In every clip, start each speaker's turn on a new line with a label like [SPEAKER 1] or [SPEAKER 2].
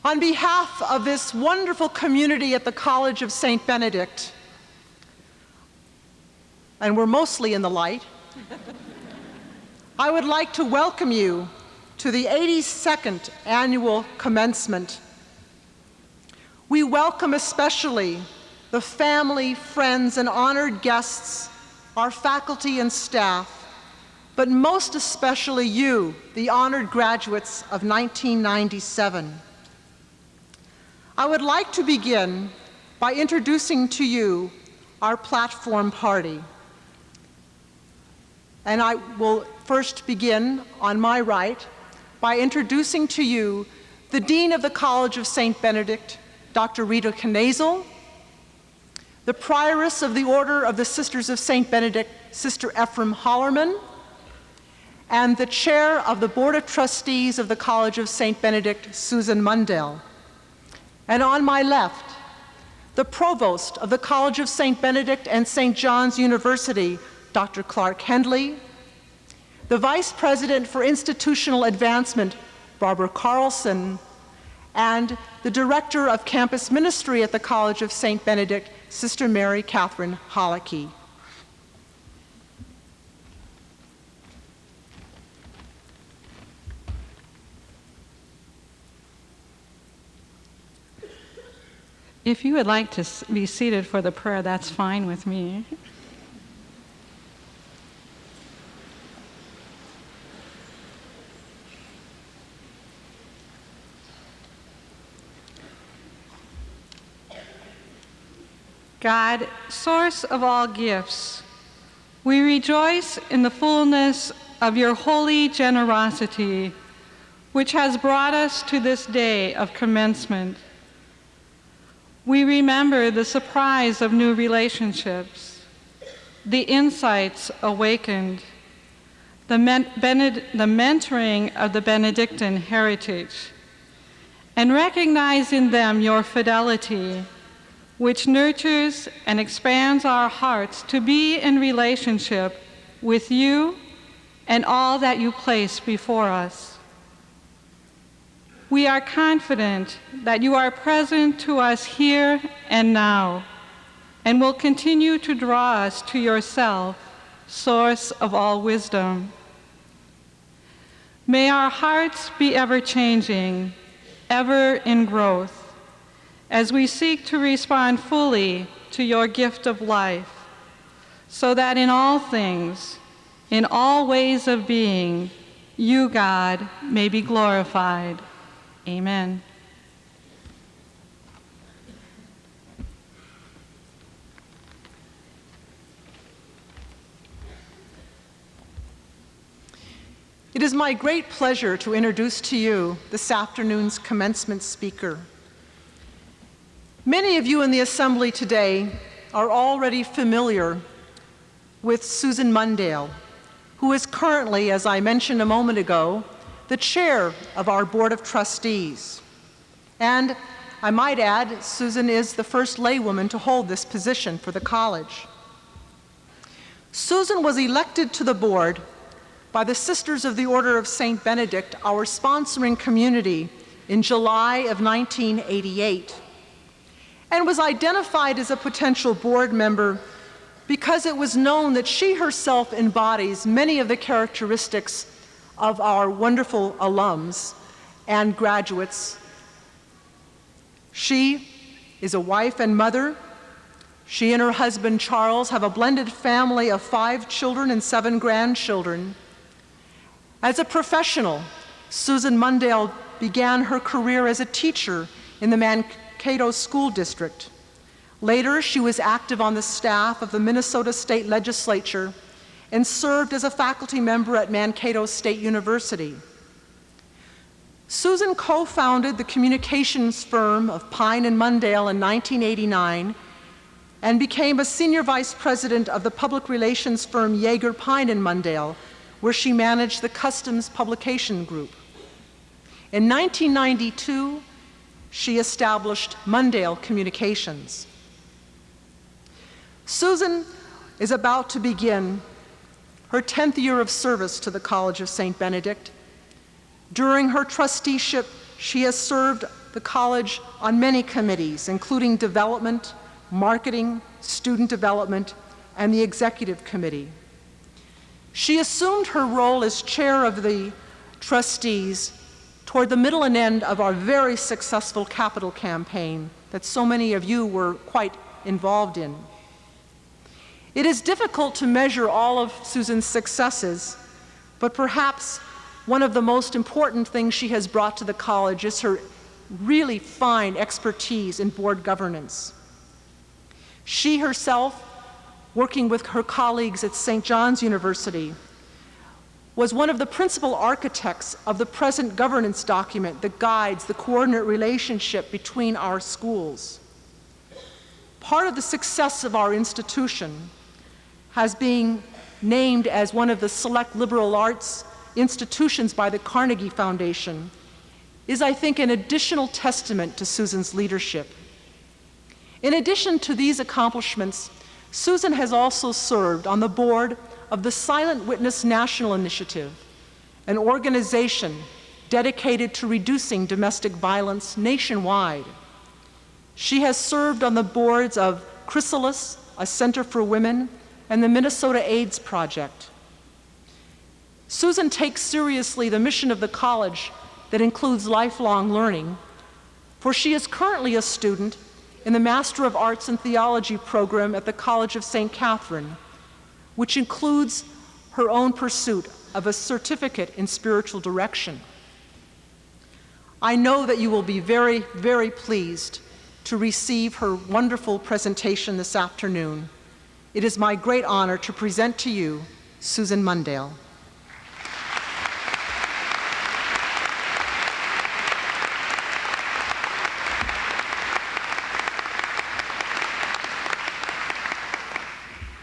[SPEAKER 1] On behalf of this wonderful community at the College of St. Benedict, and we're mostly in the light, I would like to welcome you to the 82nd annual commencement. We welcome especially the family, friends, and honored guests, our faculty and staff, but most especially you, the honored graduates of 1997. I would like to begin by introducing to you our platform party. And I will first begin on my right by introducing to you the Dean of the College of St. Benedict, Dr. Rita Knazel, the Prioress of the Order of the Sisters of St. Benedict, Sister Ephraim Hollerman, and the Chair of the Board of Trustees of the College of St. Benedict, Susan Mundale. And on my left, the Provost of the College of St. Benedict and St. John's University, Dr. Clark Hendley, the Vice President for Institutional Advancement, Barbara Carlson, and the Director of Campus Ministry at the College of St. Benedict, Sister Mary Catherine Hollicky.
[SPEAKER 2] If you would like to be seated for the prayer, that's fine with me. God, source of all gifts, we rejoice in the fullness of your holy generosity, which has brought us to this day of commencement. We remember the surprise of new relationships, the insights awakened, the mentoring of the Benedictine heritage, and recognize in them your fidelity, which nurtures and expands our hearts to be in relationship with you and all that you place before us. We are confident that you are present to us here and now, and will continue to draw us to yourself, source of all wisdom. May our hearts be ever changing, ever in growth, as we seek to respond fully to your gift of life, so that in all things, in all ways of being, you, God, may be glorified. Amen.
[SPEAKER 1] It is my great pleasure to introduce to you this afternoon's commencement speaker. Many of you in the assembly today are already familiar with Susan Mundale, who is currently, as I mentioned a moment ago, the chair of our Board of Trustees. And I might add, Susan is the first laywoman to hold this position for the college. Susan was elected to the board by the Sisters of the Order of St. Benedict, our sponsoring community, in July of 1988, and was identified as a potential board member because it was known that she herself embodies many of the characteristics of our wonderful alums and graduates. She is a wife and mother. She and her husband, Charles, have a blended family of 5 children and 7 grandchildren. As a professional, Susan Mundale began her career as a teacher in the Mankato School District. Later, she was active on the staff of the Minnesota State Legislature and served as a faculty member at Mankato State University. Susan co-founded the communications firm of Pine and Mundale in 1989 and became a senior vice president of the public relations firm Yeager, Pine and Mundale, where she managed the Customs Publication Group. In 1992, she established Mundale Communications. Susan is about to begin her 10th year of service to the College of St. Benedict. During her trusteeship she has served the college on many committees, including development, marketing, student development, and the executive committee. She assumed her role as chair of the trustees toward the middle and end of our very successful capital campaign that so many of you were quite involved in. It is difficult to measure all of Susan's successes, but perhaps one of the most important things she has brought to the college is her really fine expertise in board governance. She herself, working with her colleagues at St. John's University, was one of the principal architects of the present governance document that guides the coordinate relationship between our schools. Part of the success of our institution has been named as one of the select liberal arts institutions by the Carnegie Foundation is, I think, an additional testament to Susan's leadership. In addition to these accomplishments, Susan has also served on the board of the Silent Witness National Initiative, an organization dedicated to reducing domestic violence nationwide. She has served on the boards of Chrysalis, a center for women, and the Minnesota AIDS Project. Susan takes seriously the mission of the college that includes lifelong learning, for she is currently a student in the Master of Arts in Theology program at the College of St. Catherine, which includes her own pursuit of a certificate in spiritual direction. I know that you will be very, very pleased to receive her wonderful presentation this afternoon. It is my great honor to present to you Susan Mundale.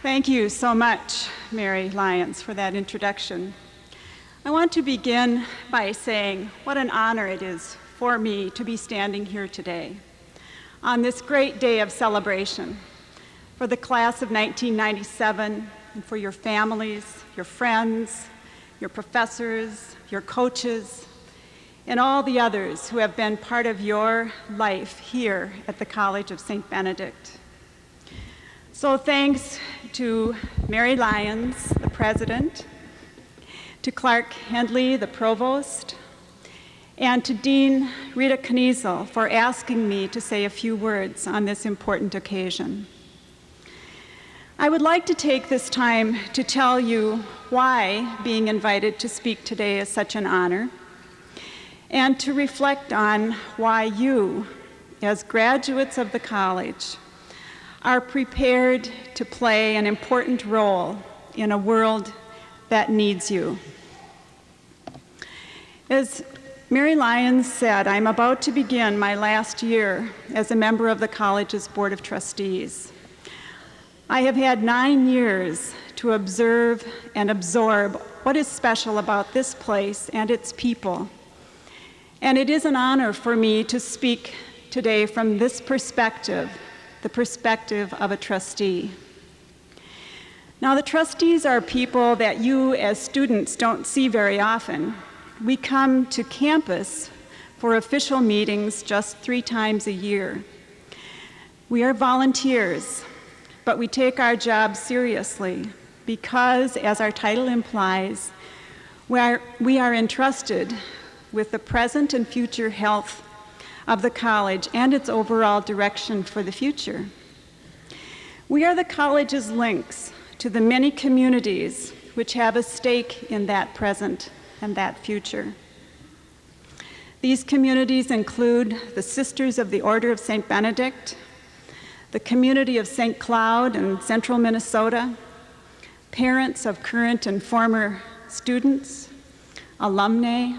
[SPEAKER 3] Thank you so much, Mary Lyons, for that introduction. I want to begin by saying what an honor it is for me to be standing here today on this great day of celebration for the class of 1997 and for your families, your friends, your professors, your coaches, and all the others who have been part of your life here at the College of St. Benedict. So thanks to Mary Lyons, the president, to Clark Hendley, the provost, and to Dean Rita Kniesel for asking me to say a few words on this important occasion. I would like to take this time to tell you why being invited to speak today is such an honor, and to reflect on why you, as graduates of the college, are prepared to play an important role in a world that needs you. As Mary Lyons said, I'm about to begin my last year as a member of the college's Board of Trustees. I have had 9 years to observe and absorb what is special about this place and its people. And it is an honor for me to speak today from this perspective, the perspective of a trustee. Now, the trustees are people that you as students don't see very often. We come to campus for official meetings just 3 times a year. We are volunteers, but we take our job seriously because, as our title implies, we are entrusted with the present and future health of the college and its overall direction for the future. We are the college's links to the many communities which have a stake in that present and that future. These communities include the Sisters of the Order of St. Benedict, the community of St. Cloud in central Minnesota, parents of current and former students, alumni,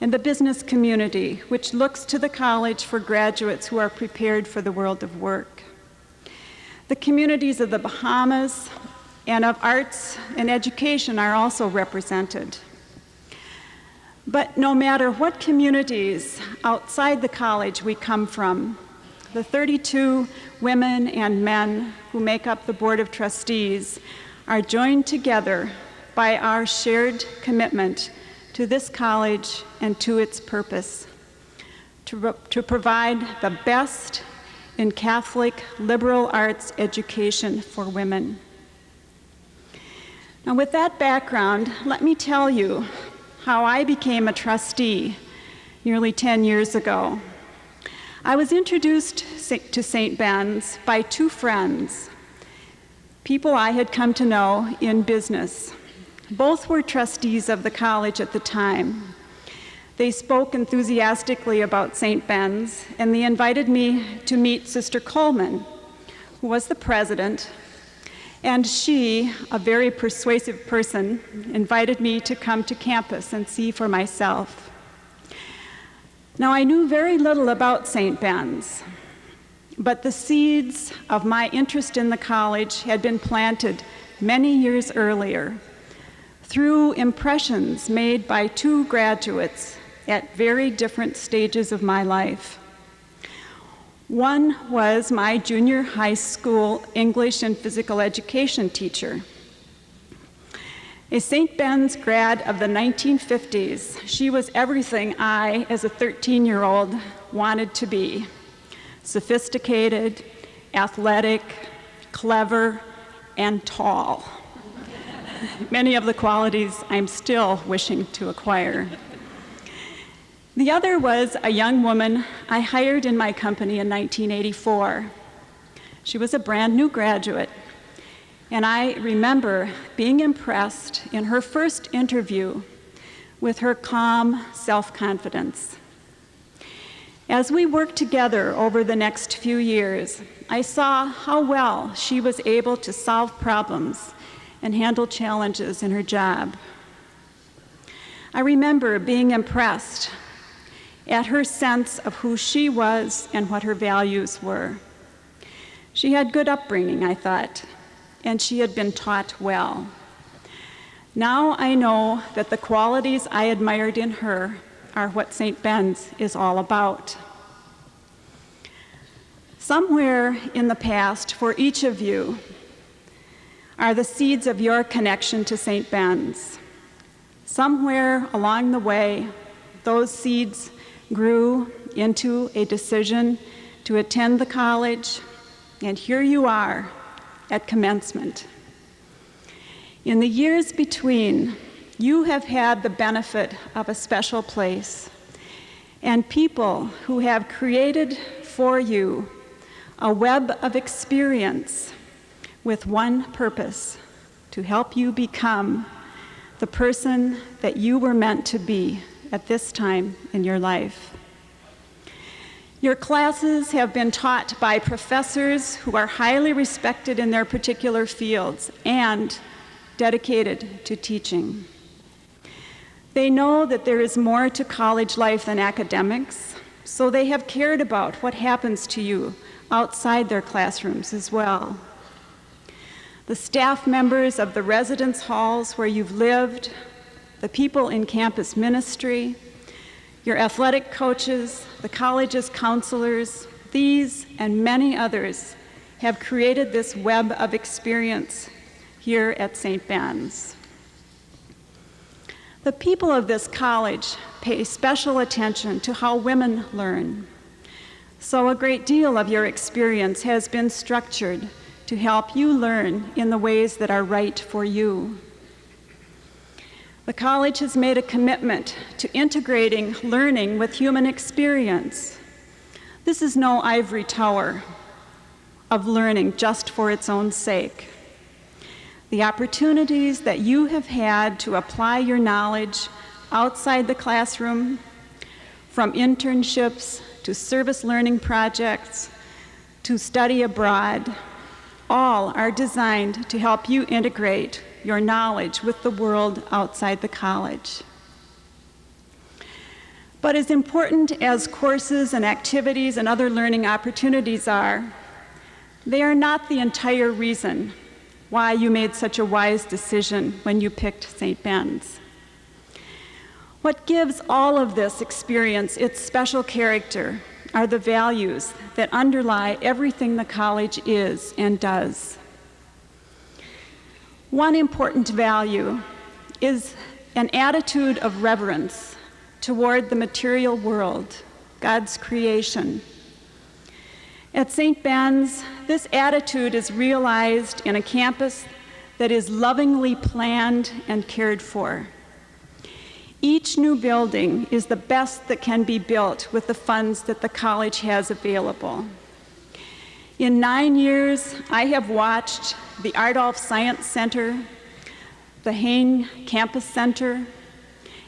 [SPEAKER 3] and the business community, which looks to the college for graduates who are prepared for the world of work. The communities of the Bahamas and of arts and education are also represented. But no matter what communities outside the college we come from, the 32 women and men who make up the Board of Trustees are joined together by our shared commitment to this college and to its purpose. to provide the best in Catholic liberal arts education for women. Now, with that background, let me tell you how I became a trustee nearly 10 years ago. I was introduced to St. Ben's by two friends, people I had come to know in business. Both were trustees of the college at the time. They spoke enthusiastically about St. Ben's, and they invited me to meet Sister Coleman, who was the president, and she, a very persuasive person, invited me to come to campus and see for myself. Now, I knew very little about St. Ben's, but the seeds of my interest in the college had been planted many years earlier through impressions made by two graduates at very different stages of my life. One was my junior high school English and physical education teacher. A St. Ben's grad of the 1950s, she was everything I, as a 13-year-old, wanted to be. Sophisticated, athletic, clever, and tall. Many of the qualities I'm still wishing to acquire. The other was a young woman I hired in my company in 1984. She was a brand new graduate, and I remember being impressed in her first interview with her calm self-confidence. As we worked together over the next few years, I saw how well she was able to solve problems and handle challenges in her job. I remember being impressed at her sense of who she was and what her values were. She had good upbringing, I thought, and she had been taught well. Now I know that the qualities I admired in her are what St. Ben's is all about. Somewhere in the past, for each of you, are the seeds of your connection to St. Ben's. Somewhere along the way, those seeds grew into a decision to attend the college, and here you are at commencement. In the years between, you have had the benefit of a special place and people who have created for you a web of experience with one purpose: to help you become the person that you were meant to be at this time in your life. Your classes have been taught by professors who are highly respected in their particular fields and dedicated to teaching. They know that there is more to college life than academics, so they have cared about what happens to you outside their classrooms as well. The staff members of the residence halls where you've lived, the people in campus ministry, your athletic coaches, the college's counselors, these and many others have created this web of experience here at St. Ben's. The people of this college pay special attention to how women learn. So a great deal of your experience has been structured to help you learn in the ways that are right for you. The college has made a commitment to integrating learning with human experience. This is no ivory tower of learning just for its own sake. The opportunities that you have had to apply your knowledge outside the classroom, from internships to service learning projects to study abroad, all are designed to help you integrate your knowledge with the world outside the college. But as important as courses and activities and other learning opportunities are, they are not the entire reason why you made such a wise decision when you picked St. Ben's. What gives all of this experience its special character are the values that underlie everything the college is and does. One important value is an attitude of reverence toward the material world, God's creation. At St. Ben's, this attitude is realized in a campus that is lovingly planned and cared for. Each new building is the best that can be built with the funds that the college has available. In 9 years, I have watched the Ardolph Science Center, the Hain Campus Center,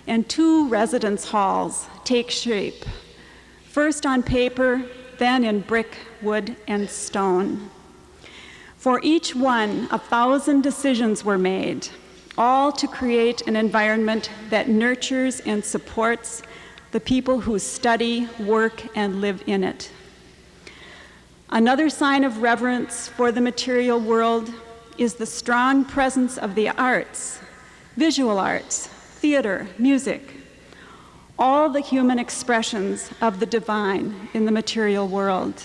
[SPEAKER 3] and 2 residence halls take shape, first on paper, then in brick, wood, and stone. For each one, 1,000 decisions were made, all to create an environment that nurtures and supports the people who study, work, and live in it. Another sign of reverence for the material world is the strong presence of the arts, visual arts, theater, music, all the human expressions of the divine in the material world.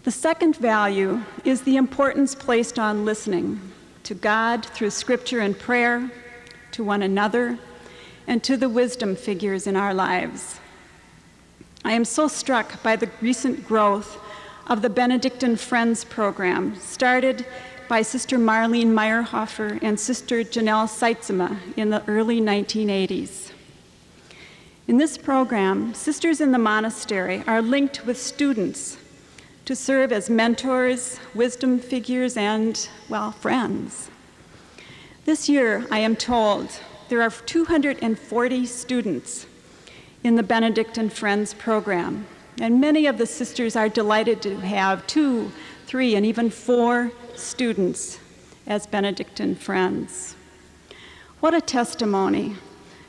[SPEAKER 3] The second value is the importance placed on listening to God through scripture and prayer, to one another, and to the wisdom figures in our lives. I am so struck by the recent growth of the Benedict and Friends program, started by Sister Marlene Meyerhofer and Sister Janelle Seitzema in the early 1980s. In this program, sisters in the monastery are linked with students to serve as mentors, wisdom figures, and, well, friends. This year, I am told, there are 240 students in the Benedict and Friends program, and many of the sisters are delighted to have 2, 3, and even 4 students as Benedict and Friends. What a testimony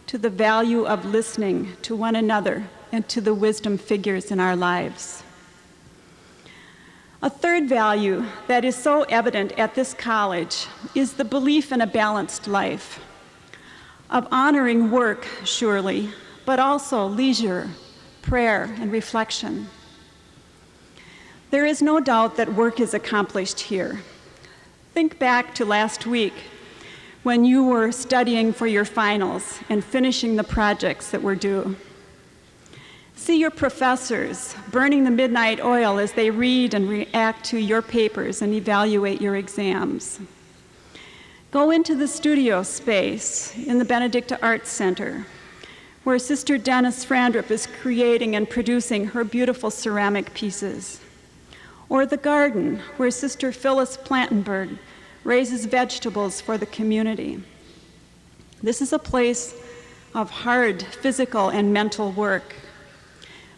[SPEAKER 3] to the value of listening to one another and to the wisdom figures in our lives. A third value that is so evident at this college is the belief in a balanced life, of honoring work, surely, but also leisure, prayer, and reflection. There is no doubt that work is accomplished here. Think back to last week when you were studying for your finals and finishing the projects that were due. See your professors burning the midnight oil as they read and react to your papers and evaluate your exams. Go into the studio space in the Benedict Arts Center, where Sister Dennis Frandrup is creating and producing her beautiful ceramic pieces. Or the garden, where Sister Phyllis Plantenberg raises vegetables for the community. This is a place of hard physical and mental work,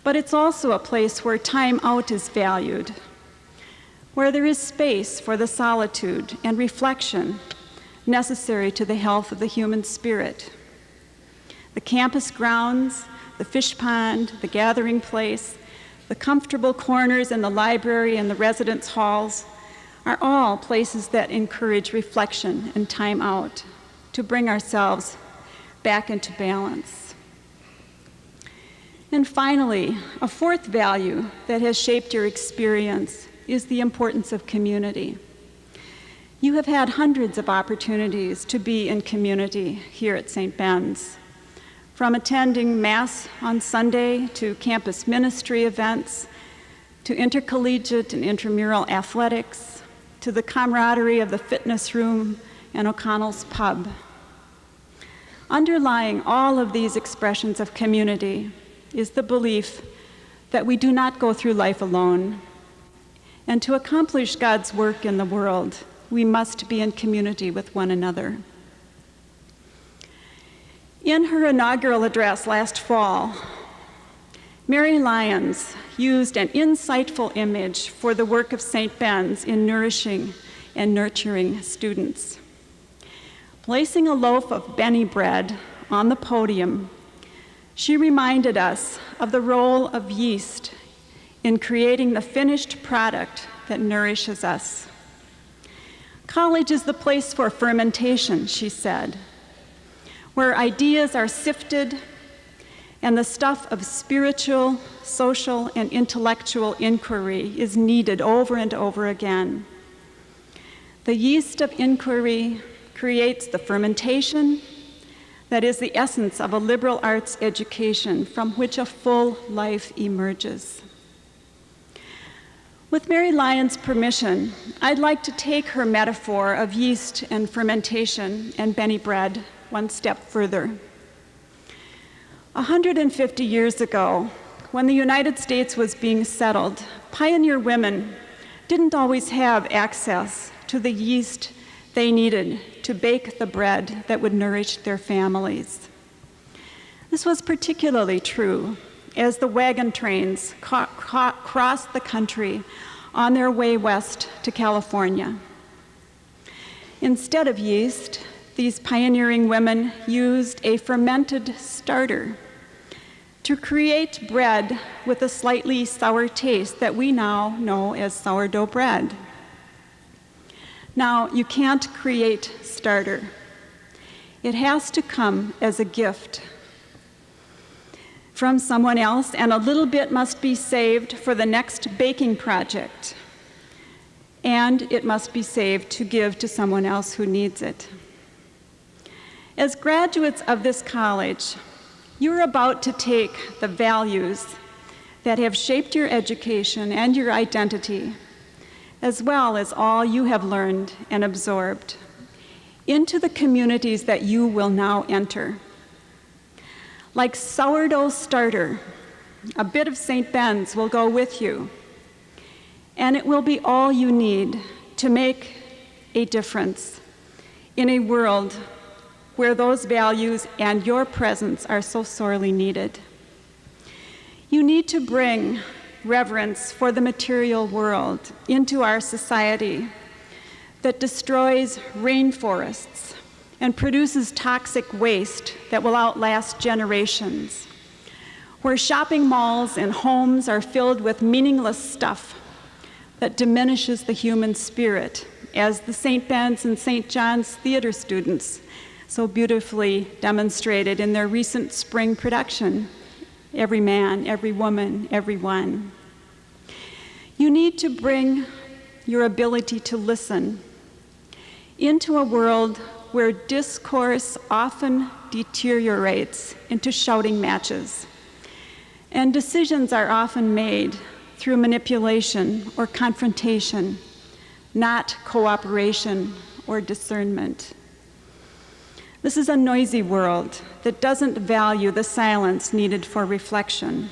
[SPEAKER 3] but it's also a place where time out is valued, where there is space for the solitude and reflection necessary to the health of the human spirit. The campus grounds, the fish pond, the gathering place, the comfortable corners in the library and the residence halls are all places that encourage reflection and time out to bring ourselves back into balance. And finally, a fourth value that has shaped your experience is the importance of community. You have had hundreds of opportunities to be in community here at St. Ben's, from attending Mass on Sunday to campus ministry events, to intercollegiate and intramural athletics, to the camaraderie of the fitness room and O'Connell's pub. Underlying all of these expressions of community is the belief that we do not go through life alone, and to accomplish God's work in the world, we must be in community with one another. In her inaugural address last fall, Mary Lyons used an insightful image for the work of St. Ben's in nourishing and nurturing students. Placing a loaf of Benny bread on the podium, she reminded us of the role of yeast in creating the finished product that nourishes us. College is the place for fermentation, she said, where ideas are sifted and the stuff of spiritual, social, and intellectual inquiry is kneaded over and over again. The yeast of inquiry creates the fermentation, that is the essence of a liberal arts education from which a full life emerges. With Mary Lyon's permission, I'd like to take her metaphor of yeast and fermentation and Benny bread one step further. 150 years ago, when the United States was being settled, pioneer women didn't always have access to the yeast they needed to bake the bread that would nourish their families. This was particularly true as the wagon trains crossed the country on their way west to California. Instead of yeast, these pioneering women used a fermented starter to create bread with a slightly sour taste that we now know as sourdough bread. Now, you can't create starter. It has to come as a gift from someone else, and a little bit must be saved for the next baking project. And it must be saved to give to someone else who needs it. As graduates of this college, you're about to take the values that have shaped your education and your identity, as well as all you have learned and absorbed, into the communities that you will now enter. Like sourdough starter, a bit of St. Ben's will go with you, and it will be all you need to make a difference in a world where those values and your presence are so sorely needed. You need to bring reverence for the material world into our society that destroys rainforests and produces toxic waste that will outlast generations, where shopping malls and homes are filled with meaningless stuff that diminishes the human spirit, as the St. Ben's and St. John's theater students so beautifully demonstrated in their recent spring production, Every Man, Every Woman, Every One. You need to bring your ability to listen into a world where discourse often deteriorates into shouting matches, and decisions are often made through manipulation or confrontation, not cooperation or discernment. This is a noisy world that doesn't value the silence needed for reflection,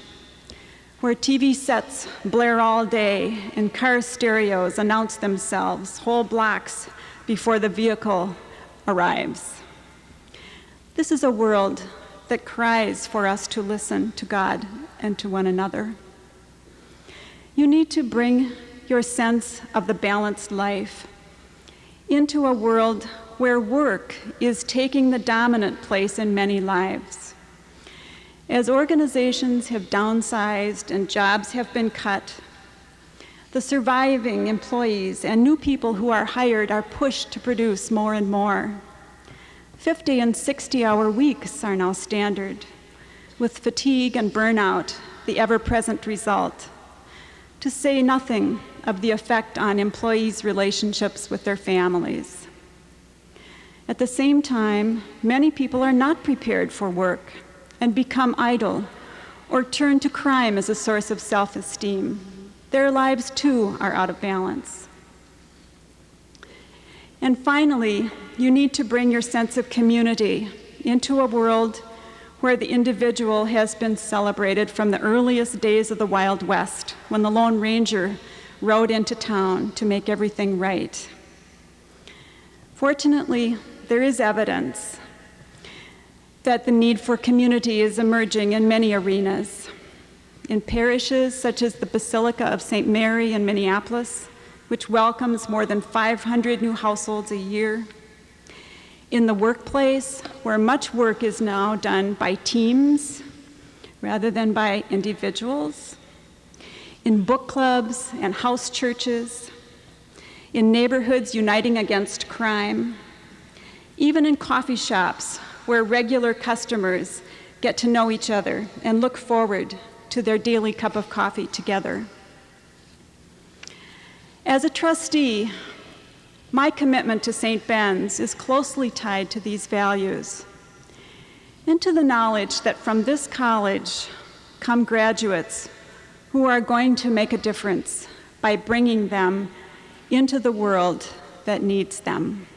[SPEAKER 3] where TV sets blare all day and car stereos announce themselves whole blocks before the vehicle arrives. This is a world that cries for us to listen to God and to one another. You need to bring your sense of the balanced life into a world where work is taking the dominant place in many lives. As organizations have downsized and jobs have been cut, the surviving employees and new people who are hired are pushed to produce more and more. 50 and 60-hour weeks are now standard, with fatigue and burnout the ever-present result, to say nothing of the effect on employees' relationships with their families. At the same time, many people are not prepared for work and become idle or turn to crime as a source of self-esteem. Their lives, too, are out of balance. And finally, you need to bring your sense of community into a world where the individual has been celebrated from the earliest days of the Wild West, when the Lone Ranger rode into town to make everything right. Fortunately, there is evidence that the need for community is emerging in many arenas. In parishes such as the Basilica of St. Mary in Minneapolis, which welcomes more than 500 new households a year. In the workplace, where much work is now done by teams rather than by individuals. In book clubs and house churches. In neighborhoods uniting against crime. Even in coffee shops, where regular customers get to know each other and look forward to their daily cup of coffee together. As a trustee, my commitment to St. Ben's is closely tied to these values. and to the knowledge that from this college come graduates who are going to make a difference by bringing them into the world that needs them.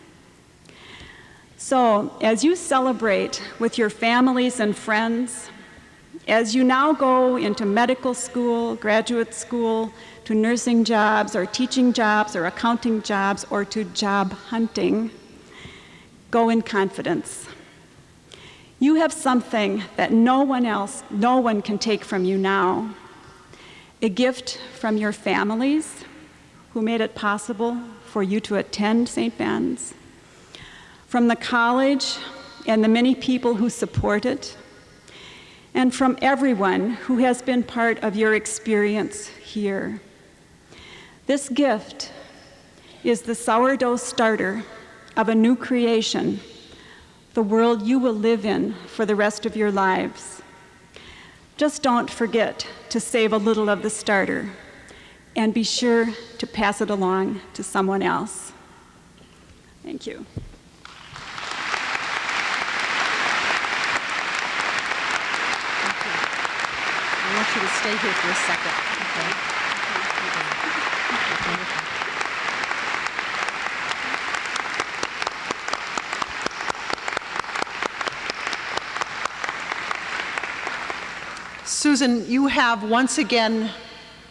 [SPEAKER 3] So, as you celebrate with your families and friends, as you now go into medical school, graduate school, to nursing jobs or teaching jobs or accounting jobs or to job hunting, go in confidence. You have something that no one can take from you now. A gift from your families who made it possible for you to attend St. Ben's, from the college and the many people who support it, and from everyone who has been part of your experience here. This gift is the sourdough starter of a new creation, the world you will live in for the rest of your lives. Just don't forget to save a little of the starter, and be sure to pass it along to someone else. Thank you.
[SPEAKER 1] I want you to stay here for a second. Okay? Susan, you have once again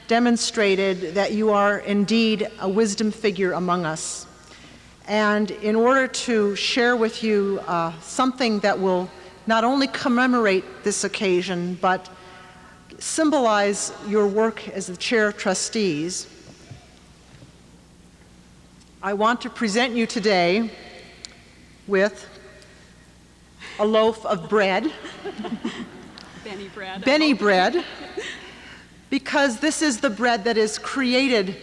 [SPEAKER 1] demonstrated that you are indeed a wisdom figure among us. And in order to share with you something that will not only commemorate this occasion, but symbolize your work as the chair of trustees, I want to present you today with a loaf of bread. Benny bread, because this is the bread that is created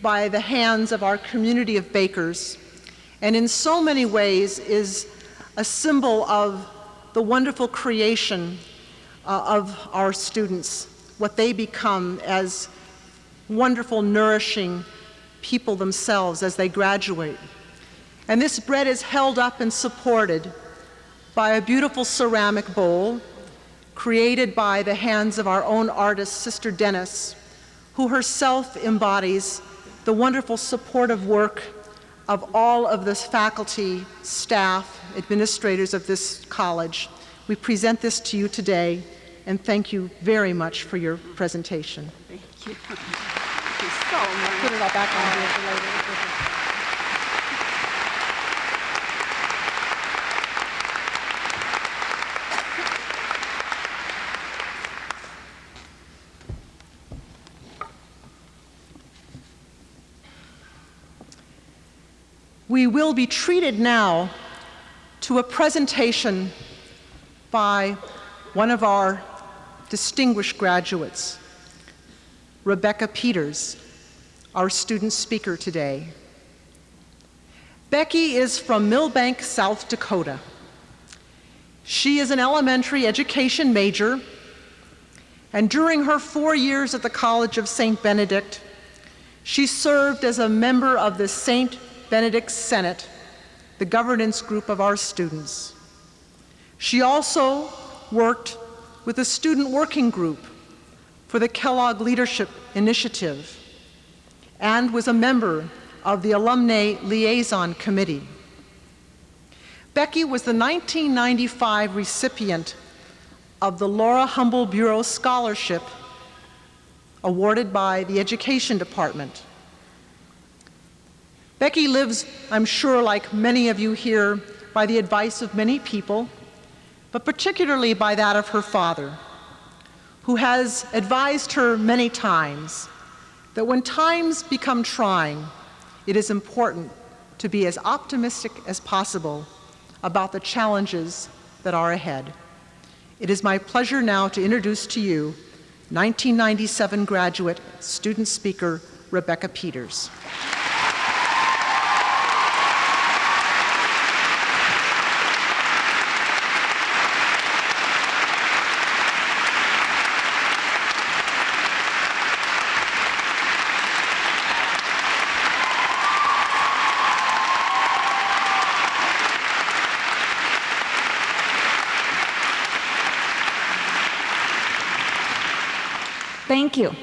[SPEAKER 1] by the hands of our community of bakers, and in so many ways is a symbol of the wonderful creation of our students, what they become as wonderful, nourishing people themselves as they graduate. And this bread is held up and supported by a beautiful ceramic bowl created by the hands of our own artist, Sister Dennis, who herself embodies the wonderful supportive work of all of the faculty, staff, administrators of this college. We present this to you today, and thank you very much for your presentation.
[SPEAKER 3] Thank you. Thank you so much.
[SPEAKER 1] Put it all back on here for later. We will be treated now to a presentation by one of our distinguished graduates, Rebecca Peters, our student speaker today. Becky is from Millbank, South Dakota. She is an elementary education major, and during her 4 years at the College of St. Benedict, she served as a member of the St. Benedict Senate, the governance group of our students. She also worked with the student working group for the Kellogg Leadership Initiative and was a member of the Alumni Liaison Committee. Becky was the 1995 recipient of the Laura Humble Bureau Scholarship awarded by the Education Department. Becky lives, I'm sure, like many of you here, by the advice of many people, but particularly by that of her father, who has advised her many times that when times become trying, it is important to be as optimistic as possible about the challenges that are ahead. It is my pleasure now to introduce to you 1997 graduate student speaker Rebecca Peters.
[SPEAKER 4] Thank you.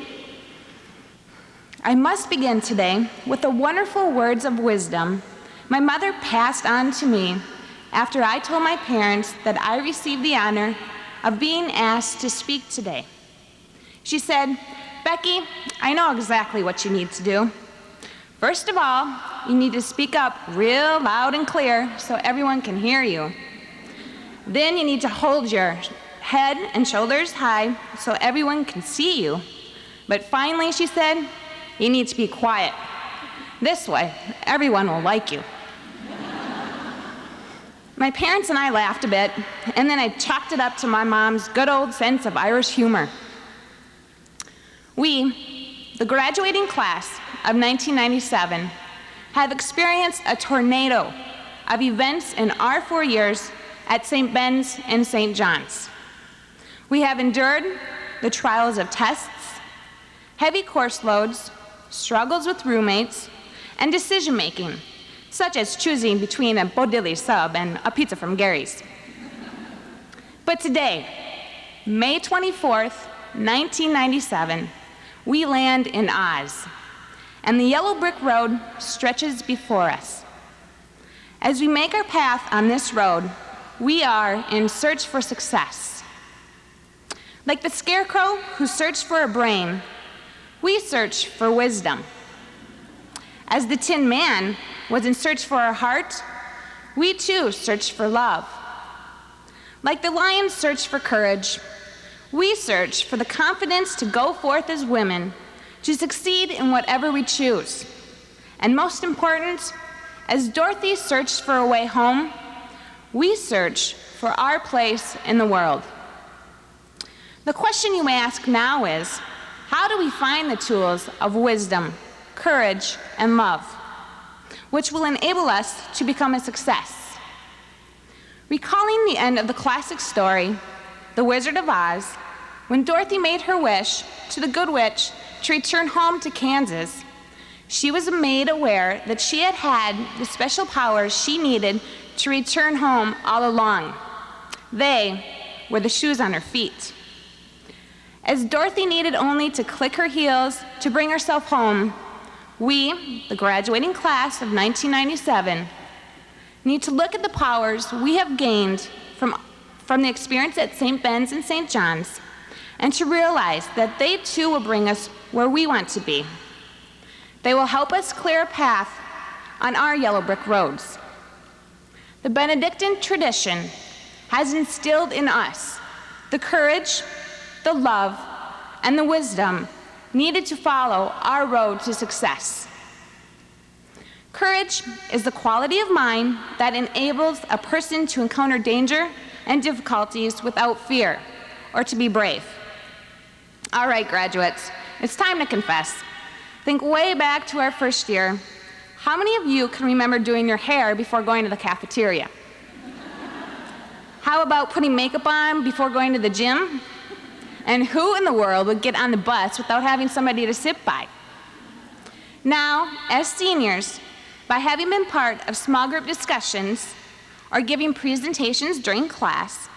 [SPEAKER 4] I must begin today with the wonderful words of wisdom my mother passed on to me after I told my parents that I received the honor of being asked to speak today. She said, "Becky, I know exactly what you need to do. First of all, you need to speak up real loud and clear so everyone can hear you. Then you need to hold your head and shoulders high so everyone can see you. But finally," she said, "you need to be quiet. This way, everyone will like you." My parents and I laughed a bit, and then I chalked it up to my mom's good old sense of Irish humor. We, the graduating class of 1997, have experienced a tornado of events in our 4 years at St. Ben's and St. John's. We have endured the trials of tests, heavy course loads, struggles with roommates, and decision-making, such as choosing between a Bodilly sub and a pizza from Gary's. But today, May 24th, 1997, we land in Oz, and the yellow brick road stretches before us. As we make our path on this road, we are in search for success. Like the scarecrow who searched for a brain, we search for wisdom. As the Tin Man was in search for a heart, we too search for love. Like the lion searched for courage, we search for the confidence to go forth as women, to succeed in whatever we choose. And most important, as Dorothy searched for a way home, we search for our place in the world. The question you may ask now is, how do we find the tools of wisdom, courage, and love, which will enable us to become a success? Recalling the end of the classic story, The Wizard of Oz, when Dorothy made her wish to the Good Witch to return home to Kansas, she was made aware that she had had the special powers she needed to return home all along. They were the shoes on her feet. As Dorothy needed only to click her heels to bring herself home, we, the graduating class of 1997, need to look at the powers we have gained from the experience at St. Ben's and St. John's, and to realize that they too will bring us where we want to be. They will help us clear a path on our yellow brick roads. The Benedictine tradition has instilled in us the courage, the love, and the wisdom needed to follow our road to success. Courage is the quality of mind that enables a person to encounter danger and difficulties without fear, or to be brave. All right, graduates, it's time to confess. Think way back to our first year. How many of you can remember doing your hair before going to the cafeteria? How about putting makeup on before going to the gym? And who in the world would get on the bus without having somebody to sit by? Now, as seniors, by having been part of small group discussions or giving presentations during class,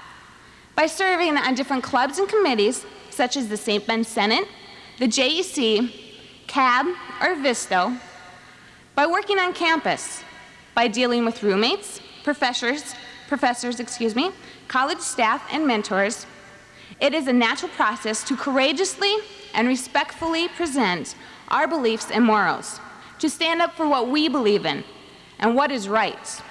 [SPEAKER 4] by serving on different clubs and committees such as the St. Ben Senate, the JEC, CAB, or VISTO, by working on campus, by dealing with roommates, professors, college staff, and mentors, it is a natural process to courageously and respectfully present our beliefs and morals, to stand up for what we believe in and what is right.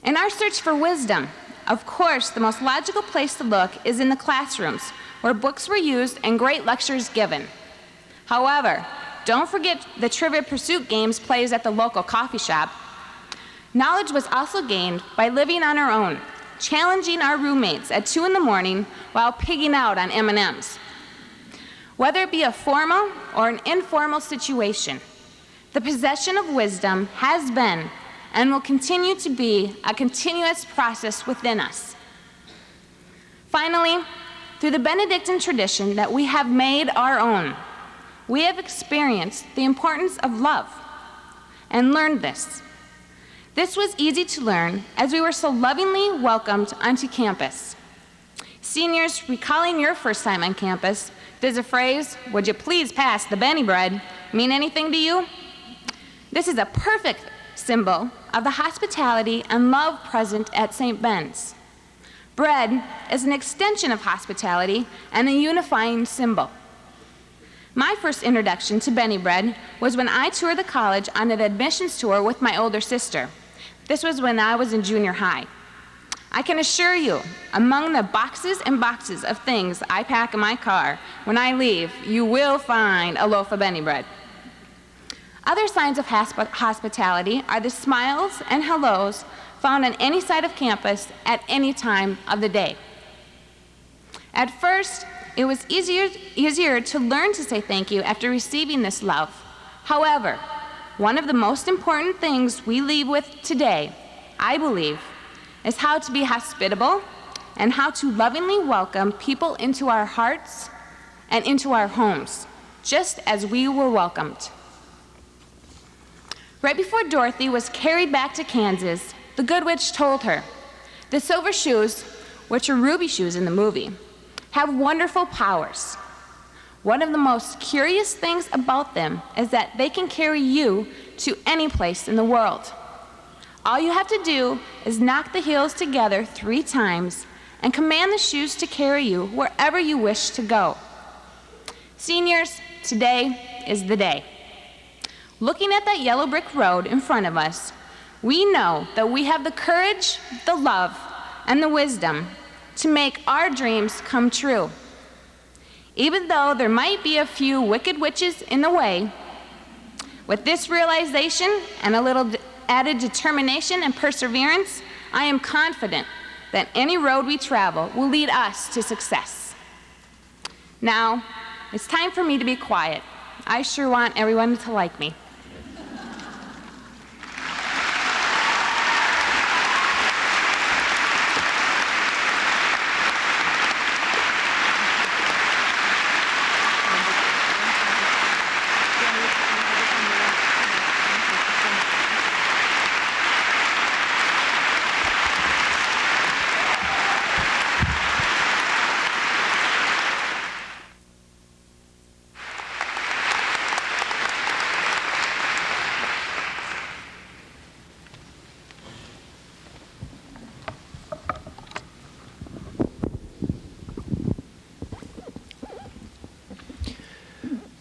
[SPEAKER 4] In our search for wisdom, of course, the most logical place to look is in the classrooms, where books were used and great lectures given. However, don't forget the Trivia Pursuit games played at the local coffee shop. Knowledge was also gained by living on our own, challenging our roommates at 2 in the morning while pigging out on M&Ms. Whether it be a formal or an informal situation, the possession of wisdom has been and will continue to be a continuous process within us. Finally, through the Benedictine tradition that we have made our own, we have experienced the importance of love and learned this. This was easy to learn as we were so lovingly welcomed onto campus. Seniors, recalling your first time on campus, does the phrase, "Would you please pass the Benny bread," mean anything to you? This is a perfect symbol of the hospitality and love present at St. Ben's. Bread is an extension of hospitality and a unifying symbol. My first introduction to Benny bread was when I toured the college on an admissions tour with my older sister. This was when I was in junior high. I can assure you, among the boxes and boxes of things I pack in my car, when I leave, you will find a loaf of Benny bread. Other signs of hospitality are the smiles and hellos found on any side of campus at any time of the day. At first, it was easier to learn to say thank you after receiving this love. However, one of the most important things we leave with today, I believe, is how to be hospitable and how to lovingly welcome people into our hearts and into our homes, just as we were welcomed. Right before Dorothy was carried back to Kansas, the Good Witch told her, "The silver shoes, which are ruby shoes in the movie, have wonderful powers. One of the most curious things about them is that they can carry you to any place in the world. All you have to do is knock the heels together 3 times and command the shoes to carry you wherever you wish to go." Seniors, today is the day. Looking at that yellow brick road in front of us, we know that we have the courage, the love, and the wisdom to make our dreams come true. Even though there might be a few wicked witches in the way, with this realization and a little added determination and perseverance, I am confident that any road we travel will lead us to success. Now, it's time for me to be quiet. I sure want everyone to like me.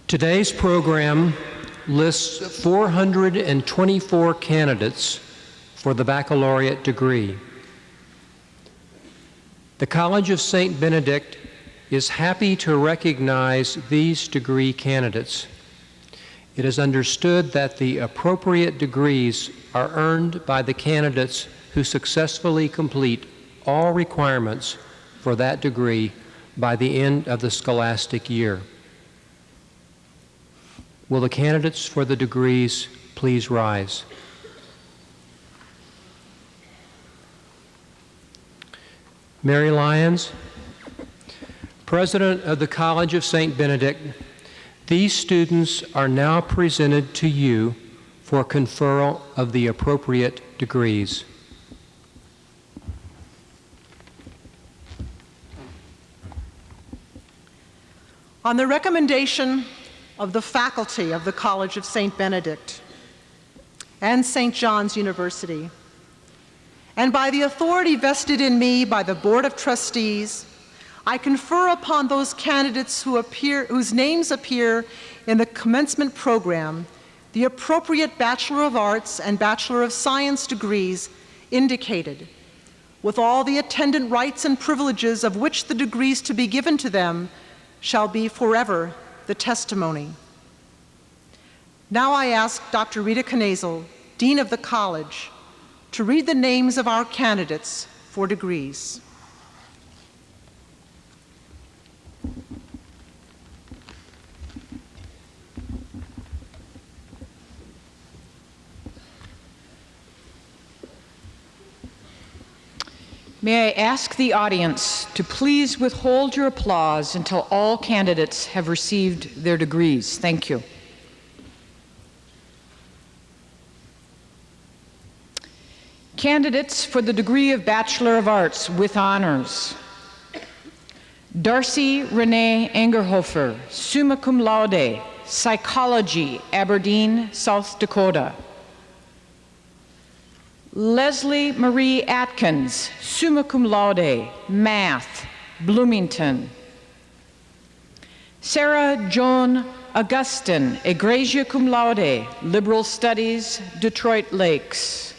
[SPEAKER 5] Today's program lists 424 candidates for the baccalaureate degree. The College of St. Benedict is happy to recognize these degree candidates. It is understood that the appropriate degrees are earned by the candidates who successfully complete all requirements for that degree by the end of the scholastic year. Will the candidates for the degrees please rise? Mary Lyons, President of the College of St. Benedict, these students are now presented to you for conferral of the appropriate degrees.
[SPEAKER 1] On the recommendation of the faculty of the College of St. Benedict and St. John's University, and by the authority vested in me by the Board of Trustees, I confer upon those candidates whose names appear in the commencement program the appropriate Bachelor of Arts and Bachelor of Science degrees indicated, with all the attendant rights and privileges of which the degrees to be given to them shall be forever the testimony. Now I ask Dr. Rita Knazel, Dean of the College, to read the names of our candidates for degrees.
[SPEAKER 6] May I ask the audience to please withhold your applause until all candidates have received their degrees. Thank you. Candidates for the degree of Bachelor of Arts with honors. Darcy Renee Angerhofer, summa cum laude, Psychology, Aberdeen, South Dakota. Leslie Marie Atkins, summa cum laude, Math, Bloomington. Sarah Joan Augustin, egregia cum laude, Liberal Studies, Detroit Lakes.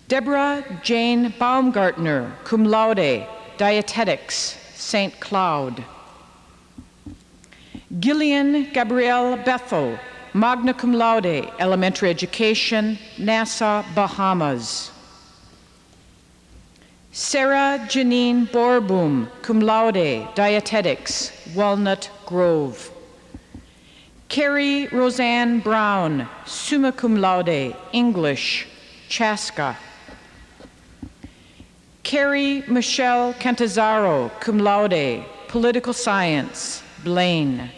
[SPEAKER 6] Deborah Jane Baumgartner, cum laude, Dietetics, St. Cloud. Gillian Gabrielle Bethel, magna cum laude, Elementary Education, Nassau, Bahamas. Sarah Janine Borboom, cum laude, Dietetics, Walnut Grove. Carrie Roseanne Brown, summa cum laude, English, Chaska. Carrie Michelle Cantazaro, cum laude, Political Science, Blaine.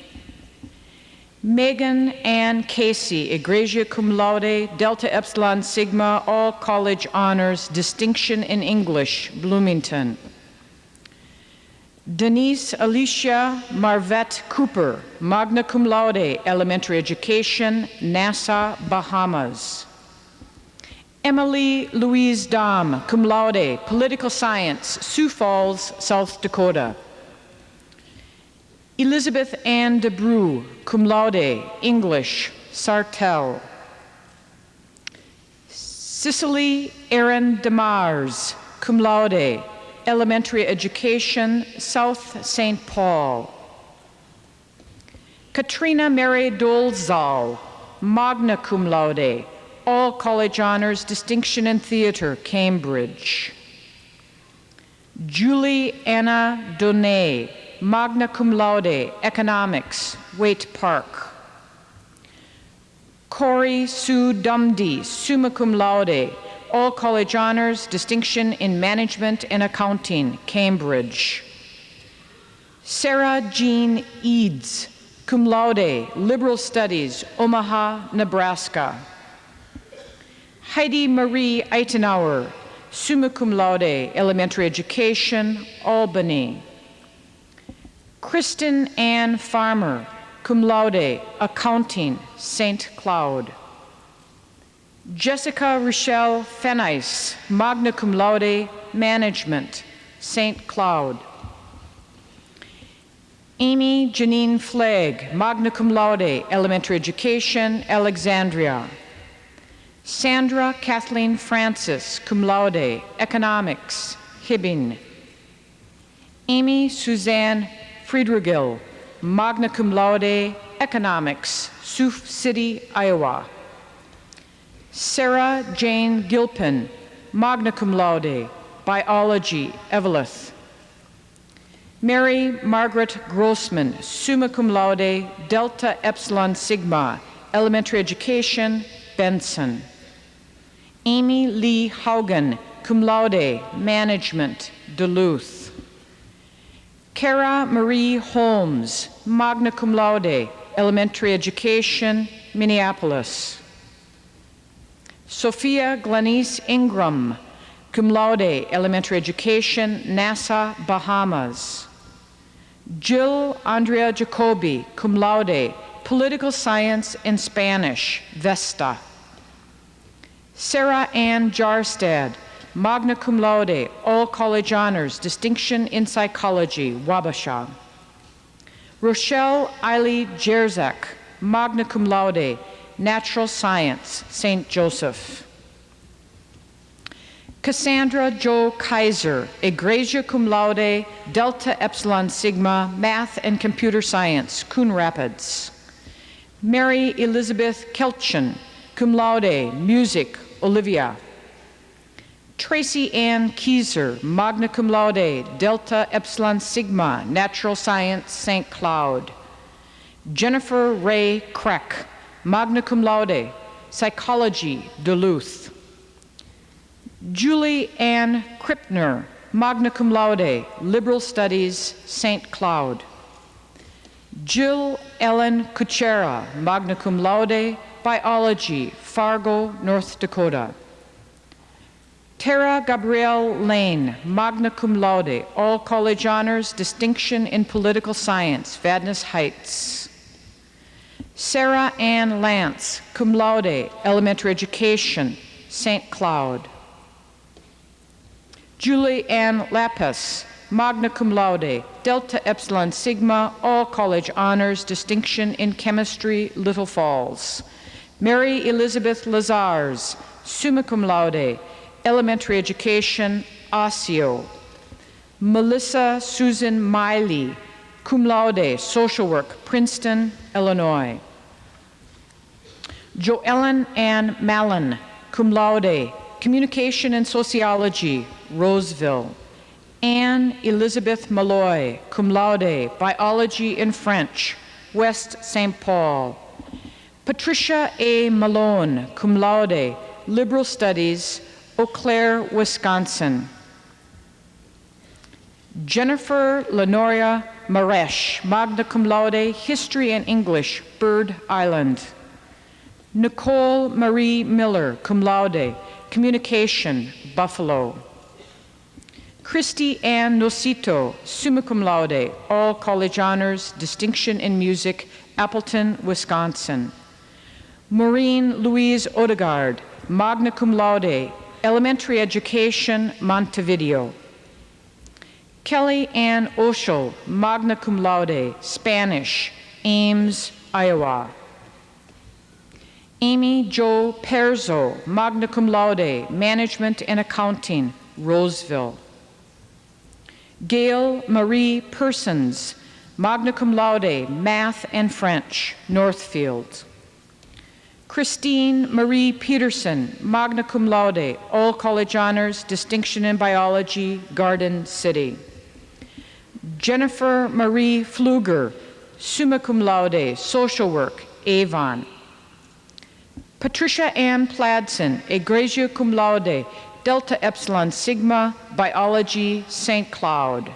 [SPEAKER 6] Megan Ann Casey, egregia cum laude, Delta Epsilon Sigma, all college honors, distinction in English, Bloomington. Denise Alicia Marvette Cooper, magna cum laude, Elementary Education, Nassau, Bahamas. Emily Louise Dahm, cum laude, Political Science, Sioux Falls, South Dakota. Elizabeth Ann DeBrew, cum laude, English, Sartell. Cicely Erin DeMars, cum laude, Elementary Education, South St. Paul. Katrina Mary Dolzal, magna cum laude, all college honors, distinction in theater, Cambridge. Julie Anna Donay, magna cum laude, economics, Waite Park. Corey Sue Dumdy, summa cum laude, all college honors, distinction in management and accounting, Cambridge. Sarah Jean Eads, cum laude, liberal studies, Omaha, Nebraska. Heidi Marie Eitenauer, summa cum laude, elementary education, Albany. Kristen Ann Farmer, cum laude, accounting, St. Cloud. Jessica Rochelle Fenice, magna cum laude, management, St. Cloud. Amy Janine Flagg, magna cum laude, elementary education, Alexandria. Sandra Kathleen Francis, cum laude, economics, Hibbing. Amy Suzanne Friedrigil, magna cum laude, economics, Sioux City, Iowa. Sarah Jane Gilpin, magna cum laude, biology, Eveleth. Mary Margaret Grossman, summa cum laude, Delta Epsilon Sigma, elementary education, Benson. Amy Lee Haugen, cum laude, management, Duluth. Kara Marie Holmes, magna cum laude, elementary education, Minneapolis. Sophia Glenise Ingram, cum laude, elementary education, Nassau, Bahamas. Jill Andrea Jacobi, cum laude, political science and Spanish, Vesta. Sarah Ann Jarstad, magna cum laude, all college honors, distinction in psychology, Wabasha. Rochelle Eiley Jerzak, magna cum laude, natural science, St. Joseph. Cassandra Jo Kaiser, egregia cum laude, Delta Epsilon Sigma, math and computer science, Coon Rapids. Mary Elizabeth Kelchen, cum laude, music, Olivia. Tracy Ann Kieser, magna cum laude, Delta Epsilon Sigma, natural science, St. Cloud. Jennifer Ray Kreck, magna cum laude, psychology, Duluth. Julie Ann Krippner, magna cum laude, liberal studies, St. Cloud. Jill Ellen Kuchera, magna cum laude, biology, Fargo, North Dakota. Tara Gabrielle Lane, magna cum laude, all college honors, distinction in political science, Vadnais Heights. Sarah Ann Lance, cum laude, elementary education, St. Cloud. Julie Ann Lapis, magna cum laude, Delta Epsilon Sigma, all college honors, distinction in chemistry, Little Falls. Mary Elizabeth Lazars, summa cum laude, elementary education, Osseo. Melissa Susan Miley, cum laude, social work, Princeton, Illinois. Joellen Ann Mallon, cum laude, communication and sociology, Roseville. Anne Elizabeth Malloy, cum laude, biology and French, West St. Paul. Patricia A. Malone, cum laude, liberal studies, Eau Claire, Wisconsin. Jennifer Lenoria Maresh, magna cum laude, history and English, Bird Island. Nicole Marie Miller, cum laude, communication, Buffalo. Christy Ann Nocito, summa cum laude, all college honors, distinction in music, Appleton, Wisconsin. Maureen Louise Odegaard, magna cum laude, elementary education, Montevideo. Kelly Ann Oshel, magna cum laude, Spanish, Ames, Iowa. Amy Jo Perzo, magna cum laude, management and accounting, Roseville. Gail Marie Persons, magna cum laude, math and French, Northfield. Christine Marie Peterson, magna cum laude, all college honors, distinction in biology, Garden City. Jennifer Marie Pfluger, summa cum laude, social work, Avon. Patricia Ann Pladsen, egregia cum laude, Delta Epsilon Sigma, biology, St. Cloud.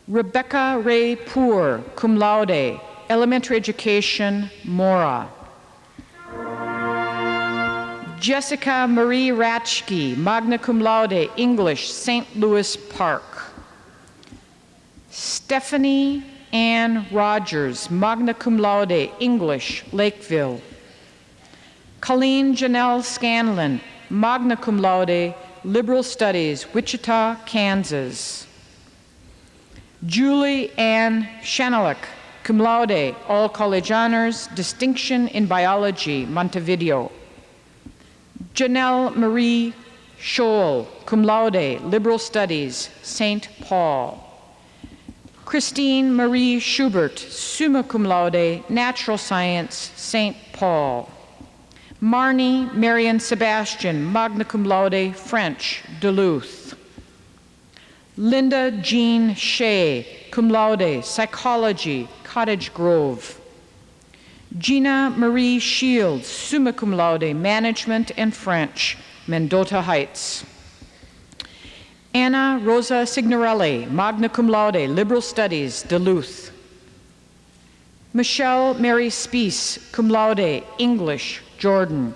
[SPEAKER 6] Rebecca Ray Poor, cum laude, elementary education, Mora. Jessica Marie Ratchke, magna cum laude, English, St. Louis Park. Stephanie Ann Rogers, magna cum laude, English, Lakeville. Colleen Janelle Scanlon, magna cum laude, liberal studies, Wichita, Kansas. Julie Ann Shanalik, cum laude, all college honors, distinction in biology, Montevideo. Janelle Marie Scholl, cum laude, liberal studies, St. Paul. Christine Marie Schubert, summa cum laude, natural science, St. Paul. Marnie Marion Sebastian, magna cum laude, French, Duluth. Linda Jean Shea, cum laude, psychology, Cottage Grove. Gina Marie Shields, summa cum laude, management and French, Mendota Heights. Anna Rosa Signorelli, magna cum laude, liberal studies, Duluth. Michelle Mary Spees, cum laude, English, Jordan.